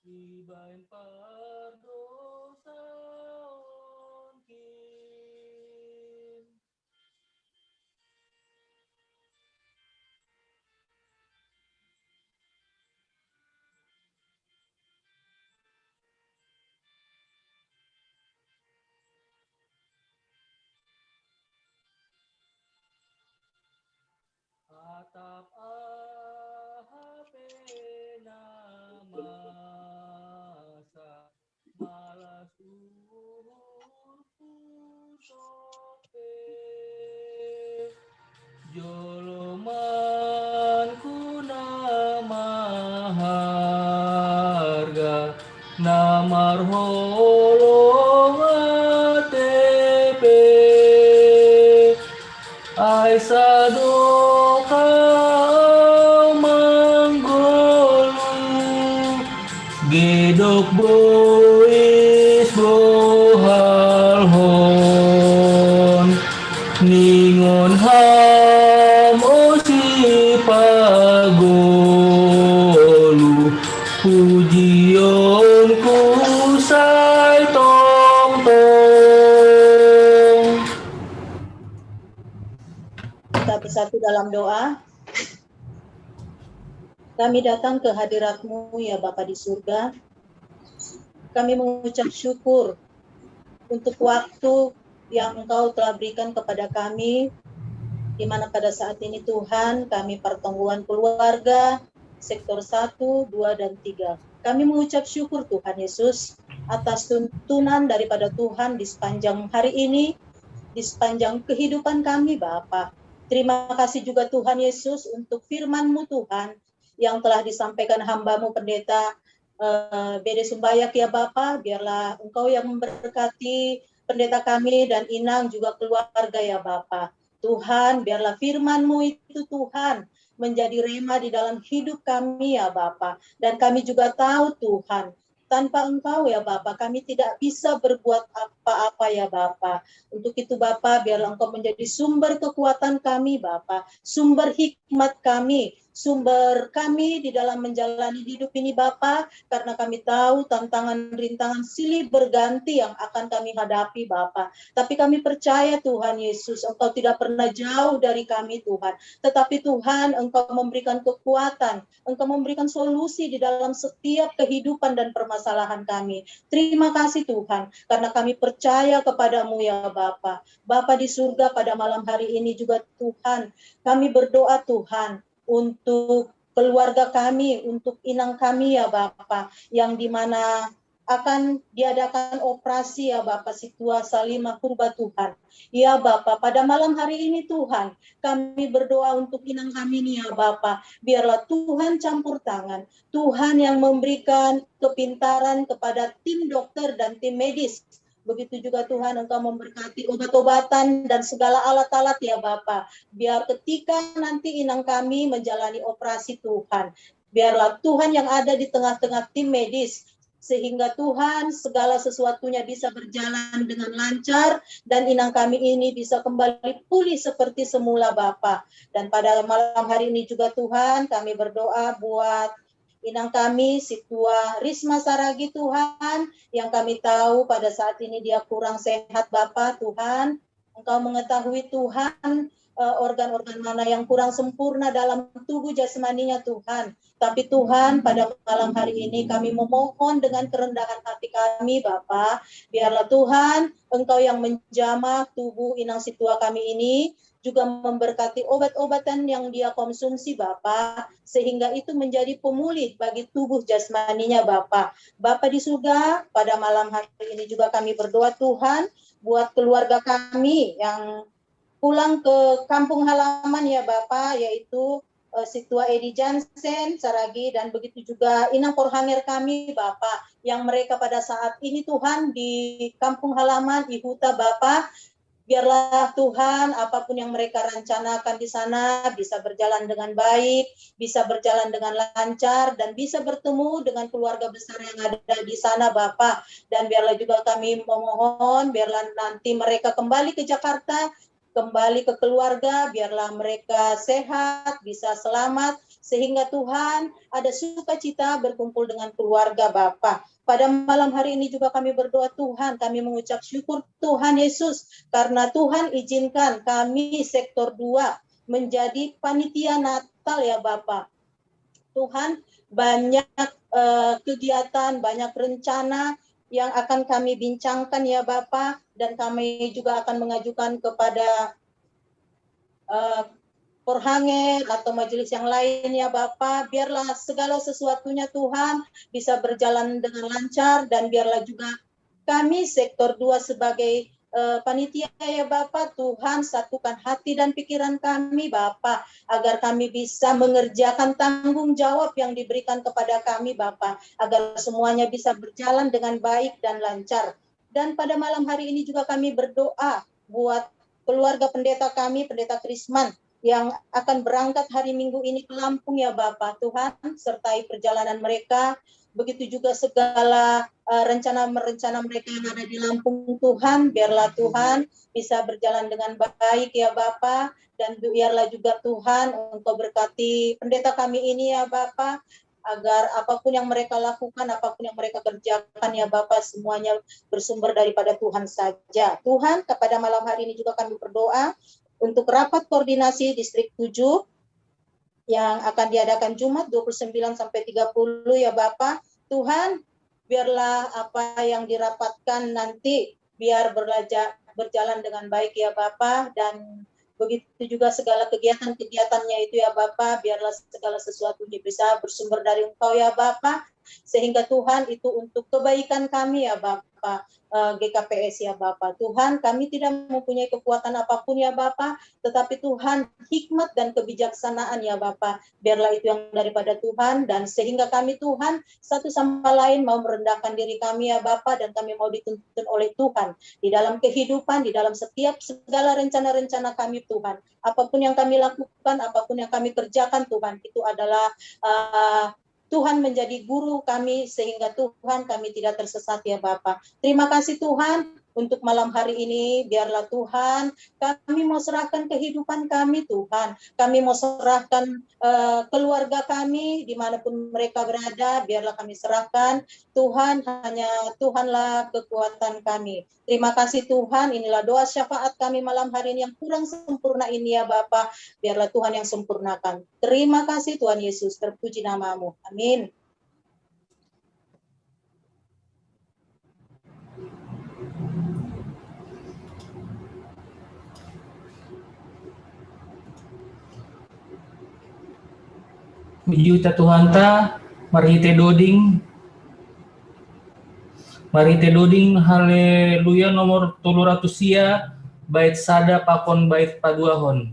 ibain pardosaon kin. Atap ahape namasa malas uhurku sope jolomanku nama harga namar holong ATP ay sadoka manggolu gedok bois bohalhon ningon ham osi pagolu pujion kusay tong tong. Kita bersatu dalam doa. Kami datang ke hadirat-Mu ya Bapa di surga. Kami mengucap syukur untuk waktu yang Engkau telah berikan kepada kami, di mana pada saat ini Tuhan kami pertemuan keluarga sektor 1, 2, dan 3. Kami mengucap syukur Tuhan Yesus atas tuntunan daripada Tuhan di sepanjang hari ini, di sepanjang kehidupan kami Bapa. Terima kasih juga Tuhan Yesus untuk firman-Mu Tuhan yang telah disampaikan hamba-Mu Pendeta Bede Sumbayak ya Bapa. Biarlah Engkau yang memberkati pendeta kami dan Inang juga keluarga ya Bapa. Tuhan, biarlah firman-Mu itu Tuhan menjadi rema di dalam hidup kami ya Bapa. Dan kami juga tahu Tuhan, tanpa Engkau ya Bapa, kami tidak bisa berbuat apa-apa ya Bapa. Untuk itu Bapa, biarlah Engkau menjadi sumber kekuatan kami Bapa, sumber hikmat kami, sumber kami di dalam menjalani hidup ini Bapa, karena kami tahu tantangan rintangan silih berganti yang akan kami hadapi Bapa. Tapi kami percaya Tuhan Yesus, Engkau tidak pernah jauh dari kami Tuhan. Tetapi Tuhan, Engkau memberikan kekuatan, Engkau memberikan solusi di dalam setiap kehidupan dan permasalahan kami. Terima kasih Tuhan, karena kami percaya kepadamu ya Bapa. Bapa di surga, pada malam hari ini juga Tuhan, kami berdoa Tuhan, untuk keluarga kami, untuk inang kami ya Bapa, yang dimana akan diadakan operasi ya Bapa, Situa Salimah Purba Tuhan. Ya Bapa, pada malam hari ini Tuhan, kami berdoa untuk inang kami ini ya Bapa, biarlah Tuhan campur tangan, Tuhan yang memberikan kepintaran kepada tim dokter dan tim medis. Begitu juga Tuhan, Engkau memberkati obat-obatan dan segala alat-alat ya Bapa. Biar ketika nanti inang kami menjalani operasi Tuhan, biarlah Tuhan yang ada di tengah-tengah tim medis, sehingga Tuhan segala sesuatunya bisa berjalan dengan lancar, dan inang kami ini bisa kembali pulih seperti semula Bapa. Dan pada malam hari ini juga Tuhan, kami berdoa buat inang kami, Situa Risma Saragi Tuhan, yang kami tahu pada saat ini dia kurang sehat Bapa Tuhan. Engkau mengetahui Tuhan organ-organ mana yang kurang sempurna dalam tubuh jasmaninya Tuhan. Tapi Tuhan, pada malam hari ini kami memohon dengan kerendahan hati kami Bapa, biarlah Tuhan Engkau yang menjamah tubuh inang Situa kami ini, juga memberkati obat-obatan yang dia konsumsi Bapa, sehingga itu menjadi pemulih bagi tubuh jasmaninya Bapa. Bapa di surga, pada malam hari ini juga kami berdoa Tuhan, buat keluarga kami yang pulang ke kampung halaman ya Bapa, yaitu Situa Edi Jansen, Saragi, dan begitu juga inang Porhanger kami Bapa, yang mereka pada saat ini Tuhan di kampung halaman di Huta Bapa. Biarlah Tuhan, apapun yang mereka rencanakan di sana bisa berjalan dengan baik, bisa berjalan dengan lancar, dan bisa bertemu dengan keluarga besar yang ada di sana Bapak. Dan biarlah juga kami memohon, biarlah nanti mereka kembali ke Jakarta, kembali ke keluarga, biarlah mereka sehat, bisa selamat, sehingga Tuhan ada sukacita berkumpul dengan keluarga Bapak. Pada malam hari ini juga kami berdoa Tuhan, kami mengucap syukur Tuhan Yesus, karena Tuhan izinkan kami sektor 2 menjadi panitia Natal ya Bapak. Tuhan, banyak kegiatan, banyak rencana yang akan kami bincangkan ya Bapak, dan kami juga akan mengajukan kepada Porhanger atau majelis yang lain ya Bapak, biarlah segala sesuatunya Tuhan bisa berjalan dengan lancar, dan biarlah juga kami sektor 2 sebagai panitia ya Bapak, Tuhan satukan hati dan pikiran kami Bapak, agar kami bisa mengerjakan tanggung jawab yang diberikan kepada kami Bapak, agar semuanya bisa berjalan dengan baik dan lancar. Dan pada malam hari ini juga kami berdoa buat keluarga pendeta kami, Pendeta Krisman, yang akan berangkat hari Minggu ini ke Lampung ya Bapak. Tuhan, sertai perjalanan mereka, begitu juga segala rencana-rencana mereka yang ada di Lampung Tuhan, biarlah Tuhan bisa berjalan dengan baik ya Bapak, dan biarlah juga Tuhan Engkau berkati pendeta kami ini ya Bapak, agar apapun yang mereka lakukan, apapun yang mereka kerjakan ya Bapak, semuanya bersumber daripada Tuhan saja. Tuhan, kepada malam hari ini juga kami berdoa untuk rapat koordinasi distrik 7 yang akan diadakan Jumat 29 sampai 30 ya Bapak. Tuhan, biarlah apa yang dirapatkan nanti biar berjalan dengan baik ya Bapak, dan begitu juga segala kegiatan-kegiatannya itu ya Bapak, biarlah segala sesuatunya bisa bersumber dari Engkau ya Bapak, sehingga Tuhan itu untuk kebaikan kami ya Bapak, GKPS ya Bapak. Tuhan, kami tidak mempunyai kekuatan apapun ya Bapak, tetapi Tuhan hikmat dan kebijaksanaan ya Bapak, biarlah itu yang daripada Tuhan, dan sehingga kami Tuhan satu sama lain mau merendahkan diri kami ya Bapak, dan kami mau dituntun oleh Tuhan di dalam kehidupan, di dalam setiap segala rencana-rencana kami Tuhan. Apapun yang kami lakukan, apapun yang kami kerjakan Tuhan, itu adalah Tuhan menjadi guru kami, sehingga Tuhan kami tidak tersesat ya Bapak. Terima kasih Tuhan, Untuk malam hari ini, biarlah Tuhan, kami mau serahkan kehidupan kami Tuhan. Kami mau serahkan keluarga kami, dimanapun mereka berada, biarlah kami serahkan. Tuhan, hanya Tuhanlah kekuatan kami. Terima kasih Tuhan, inilah doa syafaat kami malam hari ini yang kurang sempurna ini ya Bapa. Biarlah Tuhan yang sempurnakan. Terima kasih Tuhan Yesus, terpuji namamu. Amin. Juta Tuhan ta, marhite doding haleluya nomor 300 sia, bait sada pakon bait paduahon.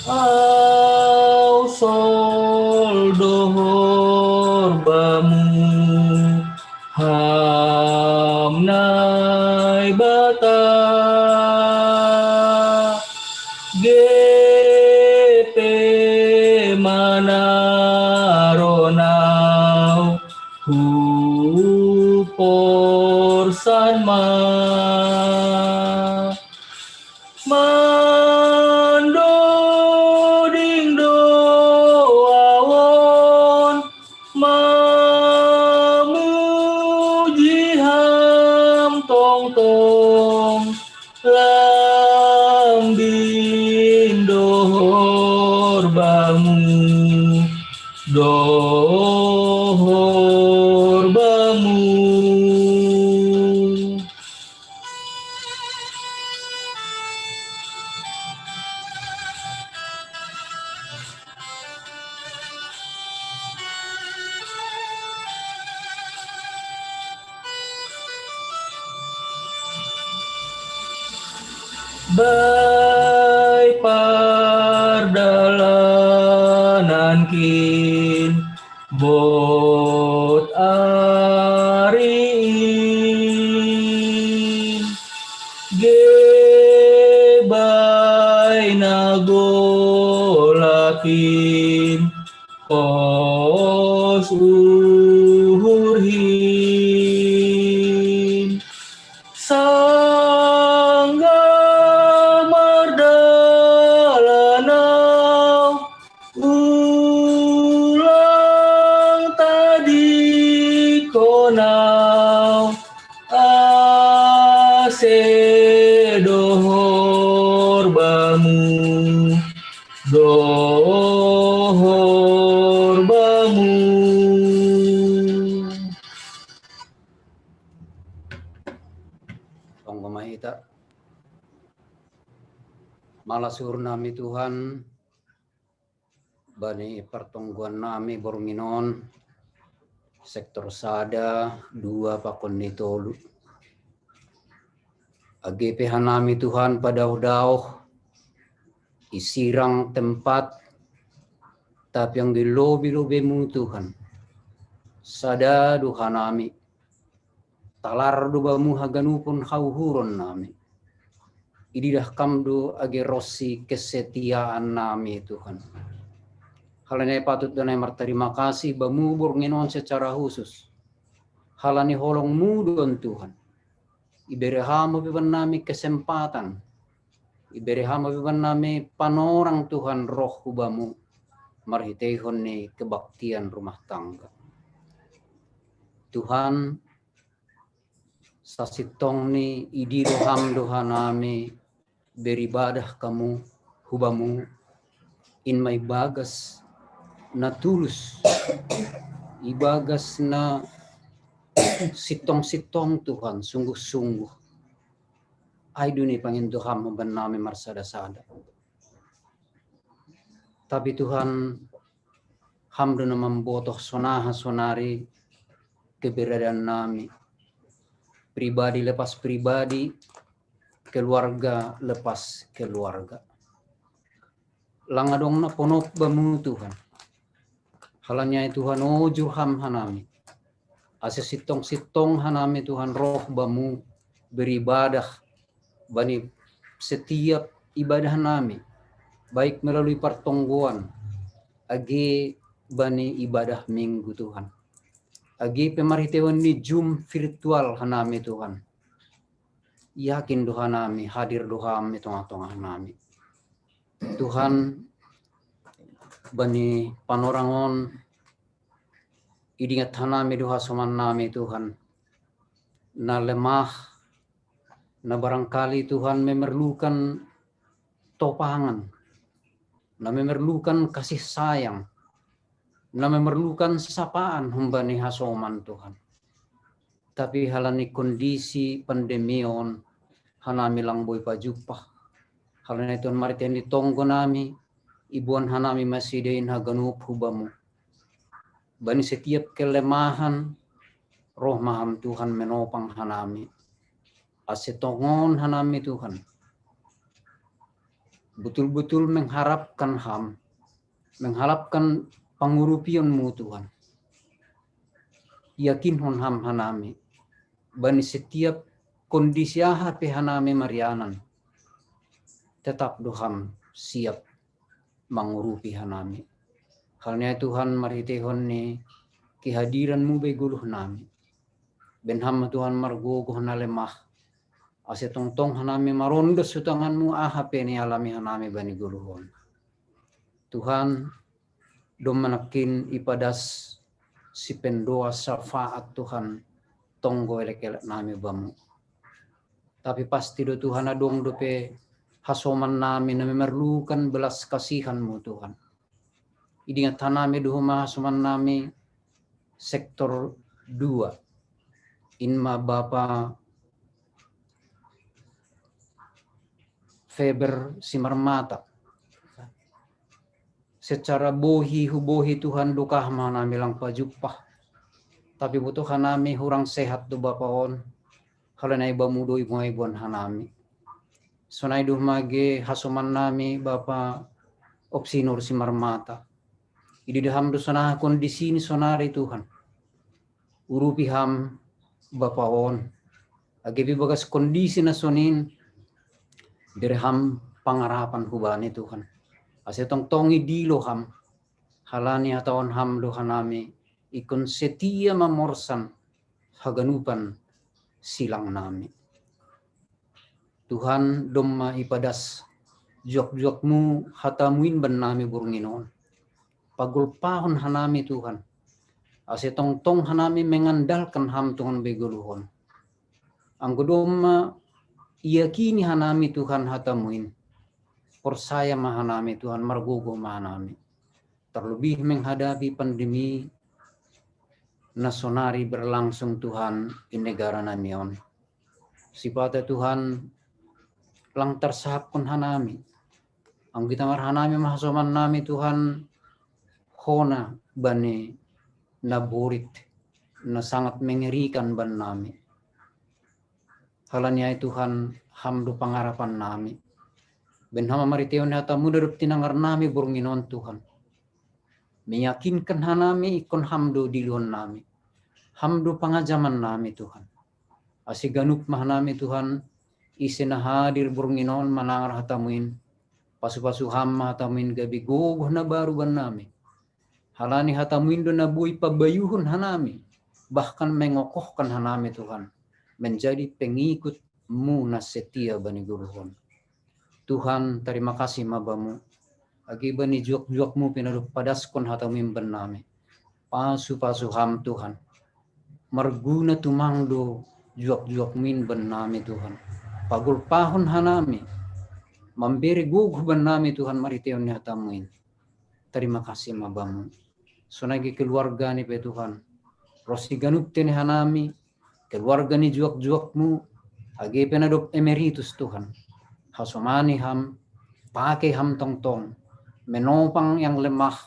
Au sol dohor bamu hamnai bata GP manaronau hupor sanma mandoding doawon mamuji ham tong tong lambin dohor bamu dohor bamu. Bai pardalanan kin bot ari gebai nagolapin pos uhurhin sangga mardalanau ulang tadi konau ase dohor bamu dohor bamu. Mahita malasur nami Tuhan bani pertongguan nami bornginon sektor sada 2 pakon nitolu AGP nami Tuhan pada udauh isirang tempat tapi yang di lobi-lobimu Tuhan sada duha nami talar dubamu haganupun hauhuron nami. Ididah kamdu age rossi kesetiaan nami Tuhan. Halane patut danai marterima kasih bamu bornginon secara khusus. Halani holong mudon Tuhan. Ibere hama biban nami kesempatan. Ibere hama biban nami panorang Tuhan roh hubamu. Marhitehon ni kebaktian rumah tangga. Tuhan sasitong ni idi doham dohanami beribadah kamu hubamu in may bagas na tulus ibagas na sitong-sitong Tuhan sungguh-sungguh ay duni pangin doham maban nami marsada-sada tapi Tuhan hamdo na mambotoh sonaha sonari keberadaan nami pribadi lepas pribadi, keluarga lepas keluarga. Langadong na ponok bamu Tuhan. Halanya Tuhan ojur ham hanami. Asa sitong-sitong hanami Tuhan roh bamu beribadah bani setiap ibadah nami, baik melalui pertongguan, agi bani ibadah minggu Tuhan. Agi pemaritewan ni Zoom virtual hanami Tuhan. Yakin Tuhan nami, hadir Tuhan mi tengah-tengah nami. Tuhan bani panorangon idingat hanami duha soman nami Tuhan. Na lemah, na barangkali Tuhan memerlukan topangan, na memerlukan kasih sayang, na memerlukan sapaan humbani hasoman Tuhan. Tapi halani kondisi pandemion hanami lang boy pajupah. Halani Tuhan maritian ditonggo nami, ibuan hanami masidain haganup hubamu. Bani setiap kelemahan, roh maham Tuhan menopang hanami. Asetongon hanami Tuhan. Betul-betul mengharapkan ham, mengharapkan pengurupianmu Tuhan. Yakin hon ham hanami. Bani setiap kondisi hati hanami marianan. Tetap Tuhan siap mengurupi hanami. Halnya Tuhan maritehon ni kehadiranmu beguluh nami. Benham Tuhan margogoh na lemah. Ase tongtong hanami marondos sutanganmu ahape ni alami hanami bani guluhon. Tuhan dom manakin ipadas si pendoa syafaat Tuhan tonggo elek-elek nami bamu. Tapi pasti do Tuhan adong dope hasoman nami na memerlukan belas kasihanmu Tuhan. Idingat hanami duhuma hasoman nami sektor 2. Inma Bapa Feber Simarmata. Secara bohi hubohi Tuhan dukah manami lang pajupah. Tapi butuh hanami hurang sehat do bapaon. Halanay bamudo ibuan hanami. Sunay duhmage hasoman nami Bapa Opsinor Simarmata. Ididaham do sana kondisi ni sonari Tuhan. Urupi ham bapaon. Agibi bagas kondisi na sonin. Dirham pangarapan hubani Tuhan. Asetong tongi dilo ham. Halani hatawan ham do hanami. Ikon setia mamorsan haganupan silang nami. Tuhan domma ipadas juak-juakmu hatamuin ban nami burunginon. Pagulpahon hanami Tuhan. Asetong tong hanami mengandalkan ham Tuhan beguluhon. Anggodoma iyakini hanami Tuhan hatamuin. Persaya mahanami Tuhan margogo mahanami. Terlebih menghadapi pandemi nasionari berlangsung Tuhan di negara namion. Sipata Tuhan lang tersahap pun hanami. Ang kita marhanami mahasoman nami Tuhan hona bani naburit na sangat mengerikan ban nami. Halanya Tuhan hamdu pangarapan nami. Benhama mariteon hata mudarup tinangar nami burunginon Tuhan. Meyakinkan hanami ikon hamdu dilon nami. Hamdu pangajaman nami Tuhan. Asiganup mahanami Tuhan. Isina hadir burunginon manangar hatamuin. Pasu-pasu ham hatamuin gabi gogoh na baru ban nami. Halani hatamuin do na buhay pabayuhon hanami. Bahkan mengokohkan hanami Tuhan. Menjadi pengikutmu na setia bani guruhon. Tuhan terima kasih mabamu. Agi bani juak-juakmu pinarup padaskon hatamuin ban nami. Pasu-pasu ham Tuhan. Marguna tumangdo juak-juak min ban nami Tuhan. Pagulpahon hanami. Mamberi guguh ban nami Tuhan mariteon ni hatamuin. Terima kasih mabamu. Sunagi keluarga ni pe Tuhan. Rosi ganup tini hanami. Keluarga ni juak-juakmu. Agi penadop emeritus Tuhan. Hasomani ham. Pakai ham tong-tong. Menopang yang lemah.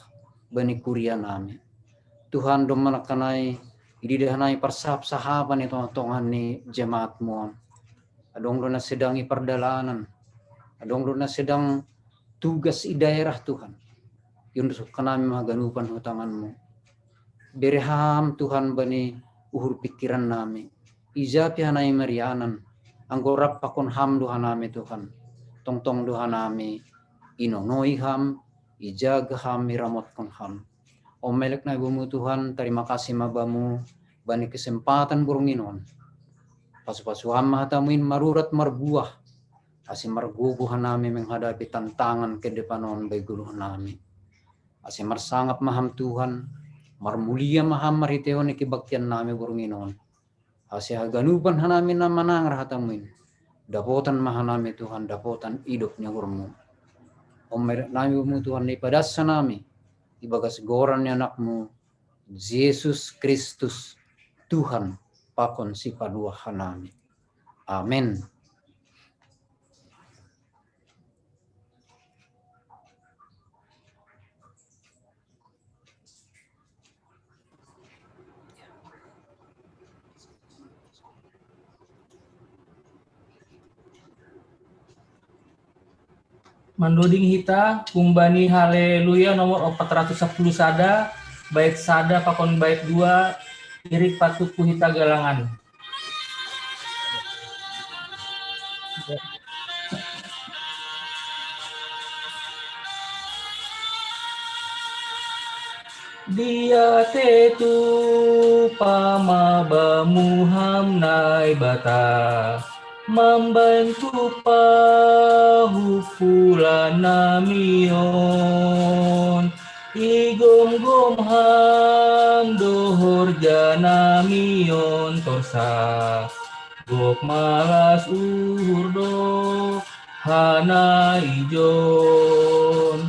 Bani kuria nami. Tuhan dom manakanay. Ididahanay persahap-sahapan ito tongan ni jemaat mo. Adong do na sedang iperdalanan. Adong do na sedang tugas i daerah Tuhan. Yun so kanami maganupan hutangan mo. Bereham Tuhan bani uhur pikiran nami. Ijapi hanai marianan, anggorap pakon ham Tuhan nami Tuhan. Tong nami inonoi ham, ijaga ham, miramot kon ham. Omelek na ibumu Tuhan, terima kasih mabamu, bani kesempatan burung inon. Pasu-pasu ham mahatamuin marurat marbuah, asim marguguhan nami menghadapi tantangan ke depanon baiguluh nami. Asim marsangap maham Tuhan, marmulia maham mariteon ikibaktian nami burung inon. Asim haganupan hanami na manang rahatamuin. Dapotan mahanami Tuhan, dapotan hidupnya gurmu. Omelek nami ibumu Tuhan, ipadasa nami, ibagas goran anakmu, Yesus Kristus, Tuhan, pakon si padua hanami. Amin. Mandoding hita kumbani haleluya nomor 410 sada bait sada pakon bait 2 irik patuku hita galangan. Dia tetu pamabamu hamnai bata membantu pahupulan namion igom-gom ham dohor janamion tosa gok malas urdo hana ijon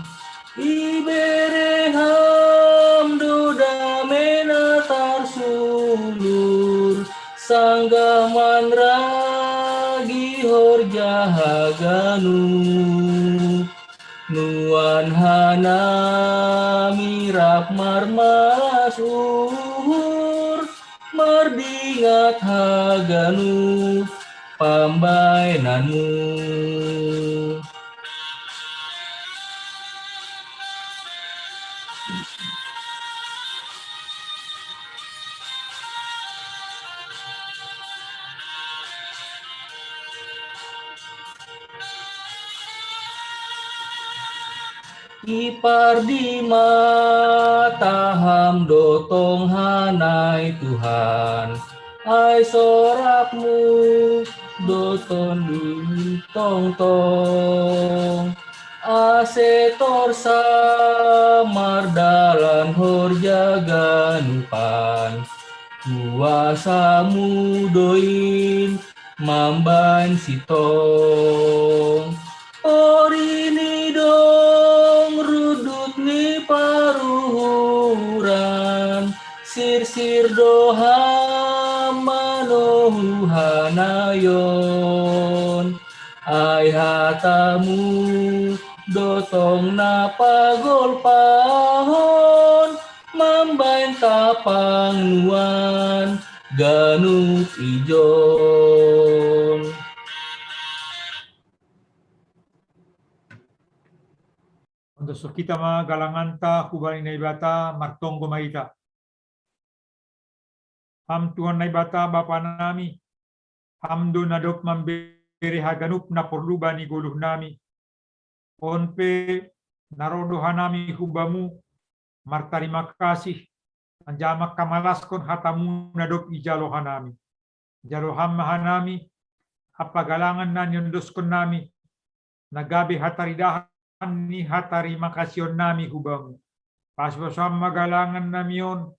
ibere ham doda menatar sulur sanggaman ragi horja haganu nuan hana mirap marmas uhur mardingat haganu pambainanmu. Ipar di mata ham dotong hanai Tuhan, ai sorakmu doton tong tong, asetor samar dalan horja ganupan, kuasamu doin mamban sitong, orini dong rudut ni paruhuran sir-sir doha manohu hanayon ai hatamu dotong na pagol pahon mambain tapang nuan ganut ijon. Untuk kita magalanganta kubani na ibata martonggo maita. Ham Tuhan na ibata Bapa nami. Hamdo nadok mamberi haganup na porluba ni guluh nami. Onpe narodohan nami hubamu. Martarima kasih. Anjamak kamalaskon hatamu nadok ijalohan nami. Jalohan mahanami. Apagalangan na nyondoskon nami. Nagabi hataridahan ni hatari makasyon nami hubamu. Paswasam magalangan namion,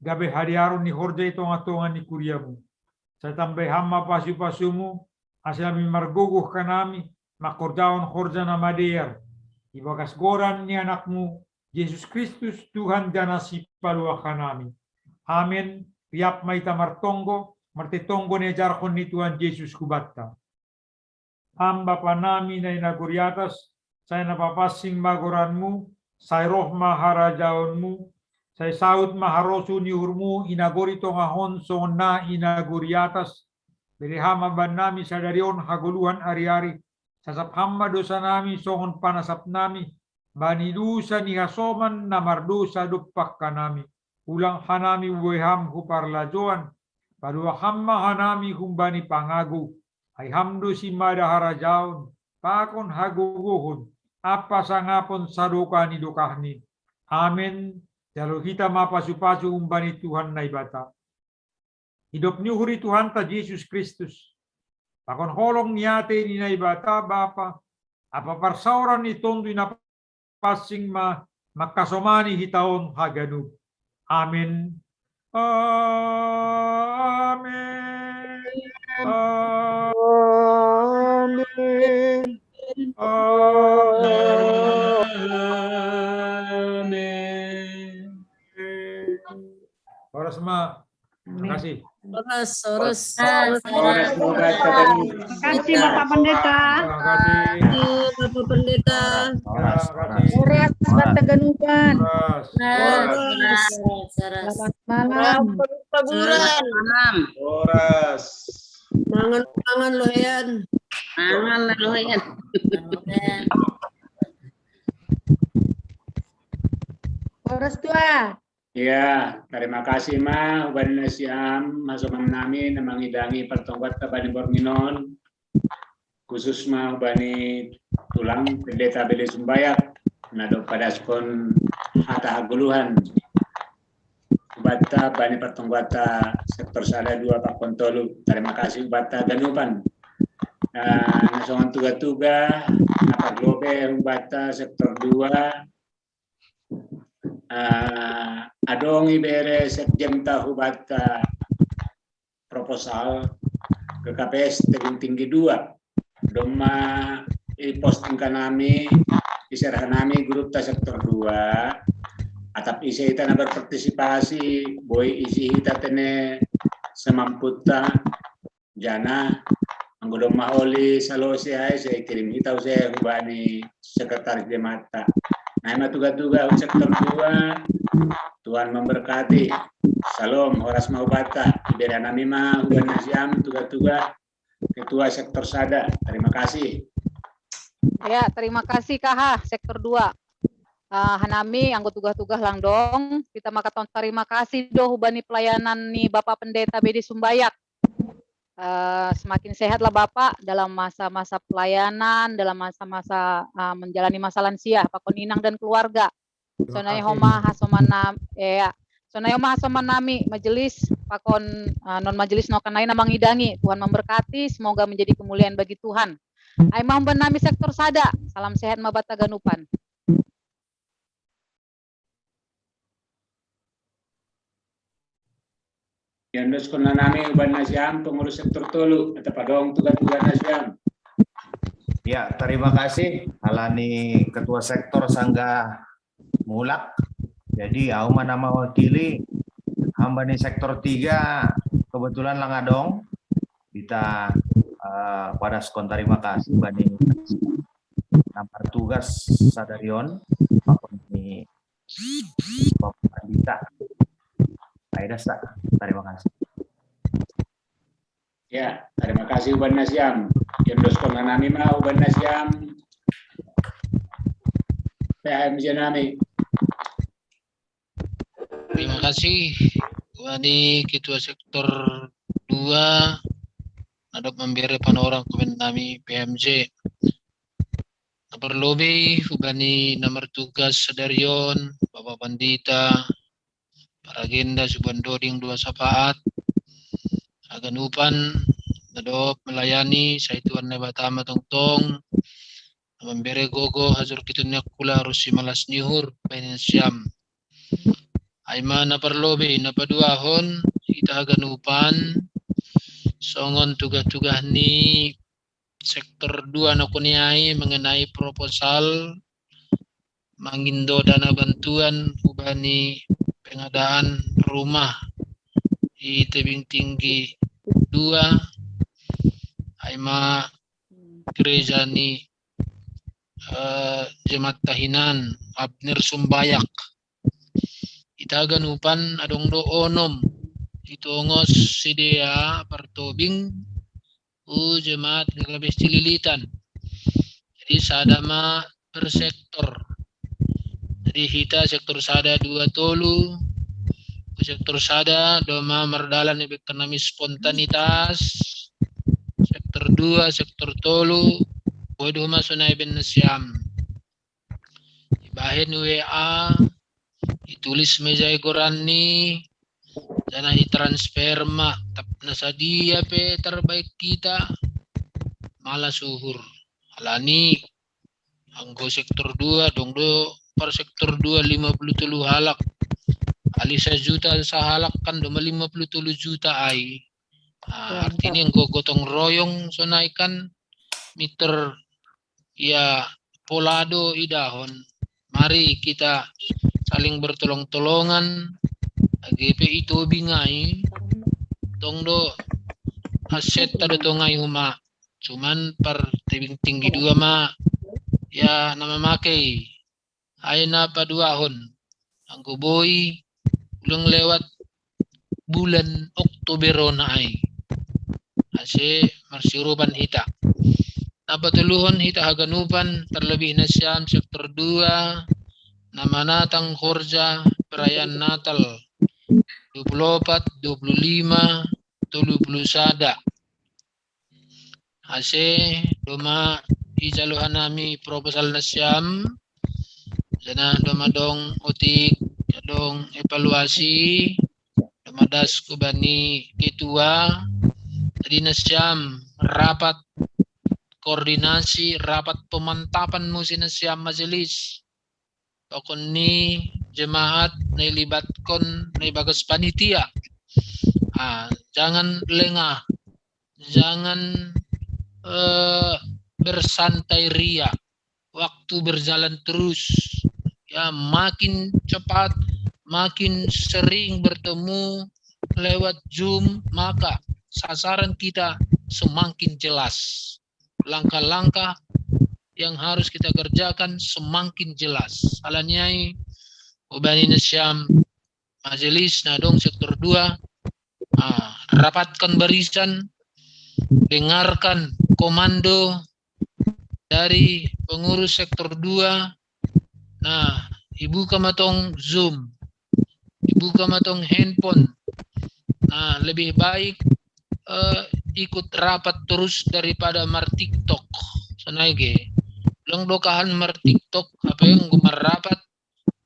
gabi hadiaron ni horja itonga-tonga ni kuriamu. Sa tambay hama pasu-pasumu, asilami marguguh ka nami, makordaon horja na madear. Ibagas goran ni anakmu, Yesus Kristus Tuhan dana si palua ka nami. Amin. Tiap maita martonggo, martitonggo ni ajarkon ni Tuhan Yesus kubatta. Am Bapa nami na inaguriatas, saya napapasing magoranmu, saya roh maharajaonmu, saya saud maharosu niurmu, inagorito ngahon so na inaguriatas, berihama ban nami sadarion haguluhan ari-ari, sasap hamba dosa nami songon panasap nami, bani dosa ni hasoman na mardosa dupak ka nami, ulang hanami weham huparlajoan, padua hamma hanami humbani pangagu, ay hamdu simada harajaun, pakon haguguhun, apa sangapon sadokani dokahni. Amin. Jalo kita mapasu-pasu umbani Tuhan naibata. Hidup nyuhuri Tuhan ta Yesus Kristus. Pakon holong niate ni naibata Bapa. Apa parsauran ni tondo na pasing makasomani hitaon haganub. Amin. Amin. Amin. Amin. Oras ma. Terima kasih. Soros. Oras semoga ketemu. Kasih Bapak Pendeta. Terima kasih. Bapak Pendeta. Terima kasih. Uras Ganupan. Selamat Malam. malam. Oras. Mangan loyan. Uras tua. Ya, terima kasih ma ubani nasiam masukan nami namangidangi pertongkat kabani bornginon khusus ma ubani tulang pendeta beli sumbayak nado pada skon hata haguluhan bata bani pertonggata sektor sada 2 Pak Kontolu. Terima kasih bata ganupan nasongan tuga-tuga apa globe bata sektor 2 adong ibere sekjen tahu bata proposal ke KPS Tebing Tinggi 2 doma posting kanami iserah nami grup ta sektor 2 atap isi kita na berpartisipasi boy isi kita tene semamputa jana anggodong maholi salosi ay saya kirim hitau saya hubani sekretaris Demata. Nah, tuga-tuga sektor 2, Tuhan memberkati. Salam, horas maubata. Ibera nami ma, huban nasiam, tuga-tuga, ketua sektor sada. Terima kasih. Ya, terima kasih KH sektor 2. Hanami anggota tugas-tugas langdong. Kita makaton terima kasih doh hubani pelayanan nih Bapak Pendeta Bedi Sumbayak. Semakin sehatlah Bapak dalam masa-masa pelayanan, dalam masa-masa menjalani masa lansia, Pak Koninang dan keluarga. Sonai homa hasomanam, sonai homa hasomanami majelis Pakon non majelis no kanai namang idangi. Tuhan memberkati, semoga menjadi kemuliaan bagi Tuhan. Ai mau benami sektor sada. Salam sehat mabata ganupan. Yandos kona nami uban nasiam pengurus sektor tolu atau padong tugas-tugas nasiam. Ya, terima kasih alani ketua sektor Sangga Mulak. Jadi auma nama wakili hamba di sektor 3 kebetulan langadong kita pada skon terima kasih bani nampar tugas sadarion Bapak ini Bapak Dita. Aidasa, terima kasih. Ya, terima kasih Uban Nasiam. Yandos konganami ma Uban Nasiam. PHM Janami. Terima kasih Wani Ketua Sektor 2 adap memberi panorang kemen nami PMJ. Naperlobe Ubani nomor tugas Sadarion Bapak Pandita para agenda suban doding 2 sapaat aganupan nadop melayani saituan na batama tongtong memberi gogo hazur kitunya kula rusi malas nyuhur pensiam aima na perlobe na paduahon kita aganupan songon tugas-tugas ni sektor 2 na kuniai mengenai proposal mangindo dana bantuan ubani pengadaan rumah di Tebing Tinggi 2 aima gereja ni Jemaat Tahinan Abner Sumbayak itagan upan adong do onom itongos sidea partobing jemaat gelabes cililitan jadi sadama per sektor. Jadi kita sektor sada 2 tolu sektor sada doma merdalan ibe kanami spontanitas. Sektor 2, sektor tolu, bodoh masuna iben nasyam. Ibahin WA, ditulis meja gorani, dana ditransfer mak, tap nasadia pe terbaik kita, malah suhur. Alani, anggo sektor 2, dong do per sektor 2 53 halak. Ali 1 juta sahalak kan doma 53 juta ai. Artinya anggo gotong royong sonaikan meter ya polado idahon. Mari kita saling bertolong-tolongan. GP itu bingai. Tongdo aset tado tongai huma. Cuman per tebing tinggi 2 ma ya nama makai. Aina pa 2 hon. Anggo boy ulang lewat bulan Oktober na ay. Ase marsiruban hita. Napatuluhon hita haganupan terlebih na siyam sektor 2 namanatang khorja perayaan Natal 24, 25, 30 sada. Ase doma ijaluhan nami proposal na siyam dana doma dong utik dong evaluasi damadas kubani ketua tadi na siyam rapat koordinasi rapat pemantapan musim na siyam majelis tokon ni jemaat na ilibatkon na ibagas panitia. Jangan lengah, jangan bersantai ria. Waktu berjalan terus. Ya, makin cepat, makin sering bertemu lewat Zoom, maka sasaran kita semakin jelas. Langkah-langkah yang harus kita kerjakan semakin jelas. Alanyai ubani nasyam majelis nadong sektor 2 rapatkan barisan, dengarkan komando dari pengurus sektor 2. Nah, ibuka matong Zoom, ibuka matong handphone. Nah, lebih baik ikut rapat terus daripada mar TikTok. Sonaige, lang dokahan mar TikTok, apa yang gumar rapat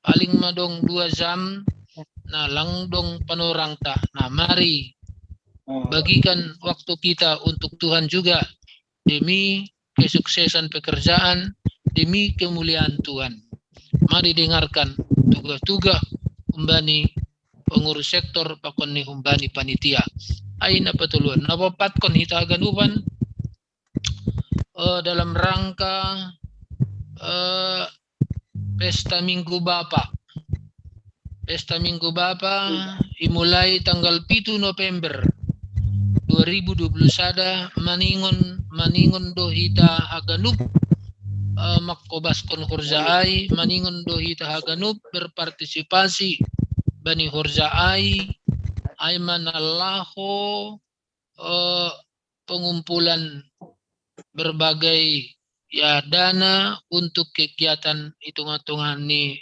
paling madong 2 jam. Nah, langdong panorang ta. Nah, mari bagikan waktu kita untuk Tuhan juga demi kesuksesan pekerjaan, demi kemuliaan Tuhan. Mari dengarkan tugas-tugas umbani pengurus sektor pakon ni umbani panitia. Ay napatuluan. Napapatkon hita ganupan dalam rangka Pesta Minggu Bapa. Pesta Minggu Bapa dimulai tanggal 7 November 2021 maningon do hita haganup makkobaskon horjaai maningon do hita haganup berpartisipasi bani horjaai ay manalaho pengumpulan berbagai ya dana untuk kegiatan hitung-hitungan ni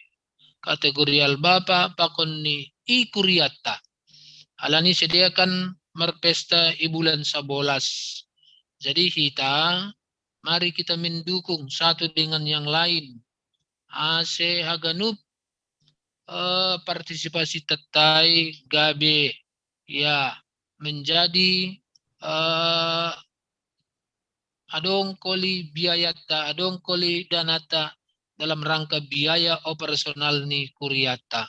kategorial Bapa pakon ni ikuriata. Alani sediakan merpesta bulan 11. Jadi kita mari kita mendukung satu dengan yang lain. Ase haganup partisipasi tetai gabe ya menjadi adong koli biayata, adong koli danata dalam rangka biaya operasional ni kuriata.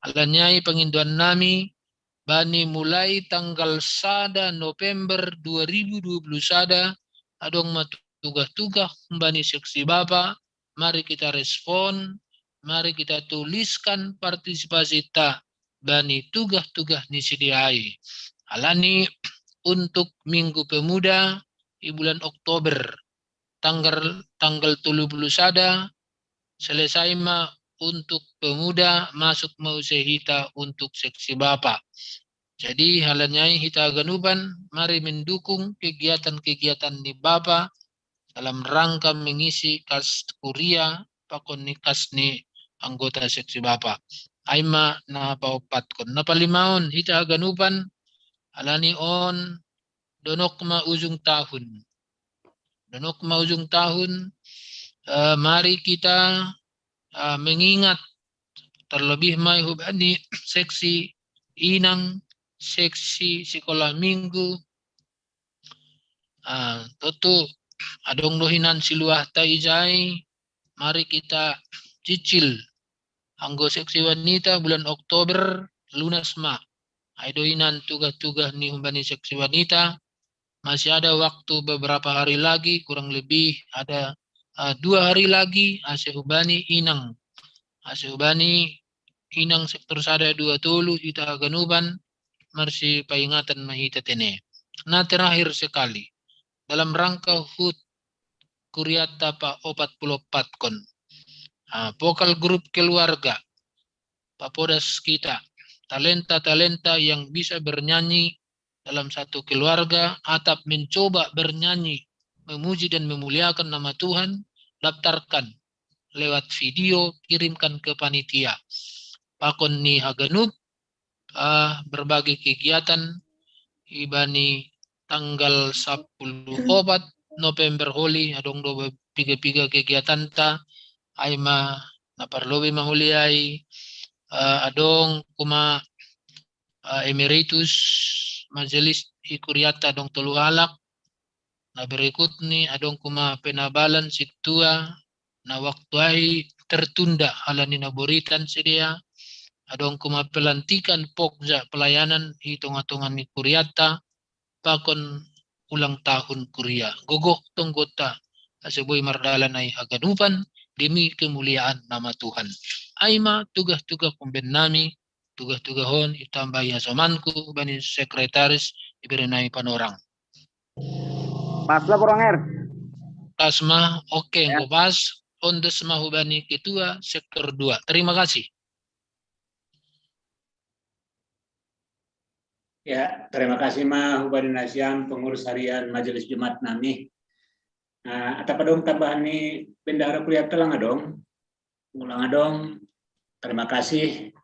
Alanyai penginduan nami bani mulai tanggal 1 November 2021 adong matugah-tugah bani seksi Bapa. Mari kita respon, mari kita tuliskan partisipasi ta bani tugas-tugas ni sediai. Alani untuk Minggu Pemuda di bulan Oktober tanggal 30 sada selesai ma untuk pemuda masuk mau sehita untuk seksi Bapa. Jadi halanya hita ganuban mari mendukung kegiatan-kegiatan di Bapa dalam rangka mengisi kas kuria pakon ni kas ni anggota seksi Bapa. Aima na paupat kon. Napalimaon hita ganupan alani on donok ma ujung tahun. Donok ma ujung tahun, mari kita mengingat terlebih mai hubani seksi inang, seksi sekolah minggu. Tentu adong dohinan siluah taijai, mari kita cicil anggo seksi wanita bulan Oktober lunas ma. Ay dohinan tugas-tugas ni hubani seksi wanita. Masih ada waktu beberapa hari lagi, kurang lebih ada 2 hari lagi asehubani inang. Asehubani inang sektor sada 2 tolu ita ganuban marsi paingatan mahita tene. Nah terakhir sekali dalam rangka HUT Kuriata pa 44 kon. Vokal grup keluarga Papodas kita, talenta-talenta yang bisa bernyanyi dalam satu keluarga atau mencoba bernyanyi, memuji dan memuliakan nama Tuhan, daftarkan lewat video, kirimkan ke panitia. Pakon ni Haganup, berbagai kegiatan, ibani tanggal 10 November Holi, adong do piga-piga kegiatan ta, aima naparlobe mahuliai, adong kuma emeritus majelis ikuriata dong telu halak na berikut ni adong kuma penabalan situa na waktu ai tertunda halani na boritan sedia adong kuma pelantikan pokja pelayanan hitung-hitungan ni kuriata pakon ulang tahun kuria gogok tonggota aseboy mardalan ai haganupan demi kemuliaan nama Tuhan. Aima tugas-tugas pemben nami tugas-tugahon itambah ya somanku bani sekretaris diberenai panorang. Paslah kurang air. Tasma oke ngobas ondes mahubani ketua sektor 2. Terima kasih. Ya, terima kasih Mahubani Nasyam pengurus harian Majelis Jumat nami. Atau dong tambahan nih bendahara kuliah telang adong. Ulang adong. Terima kasih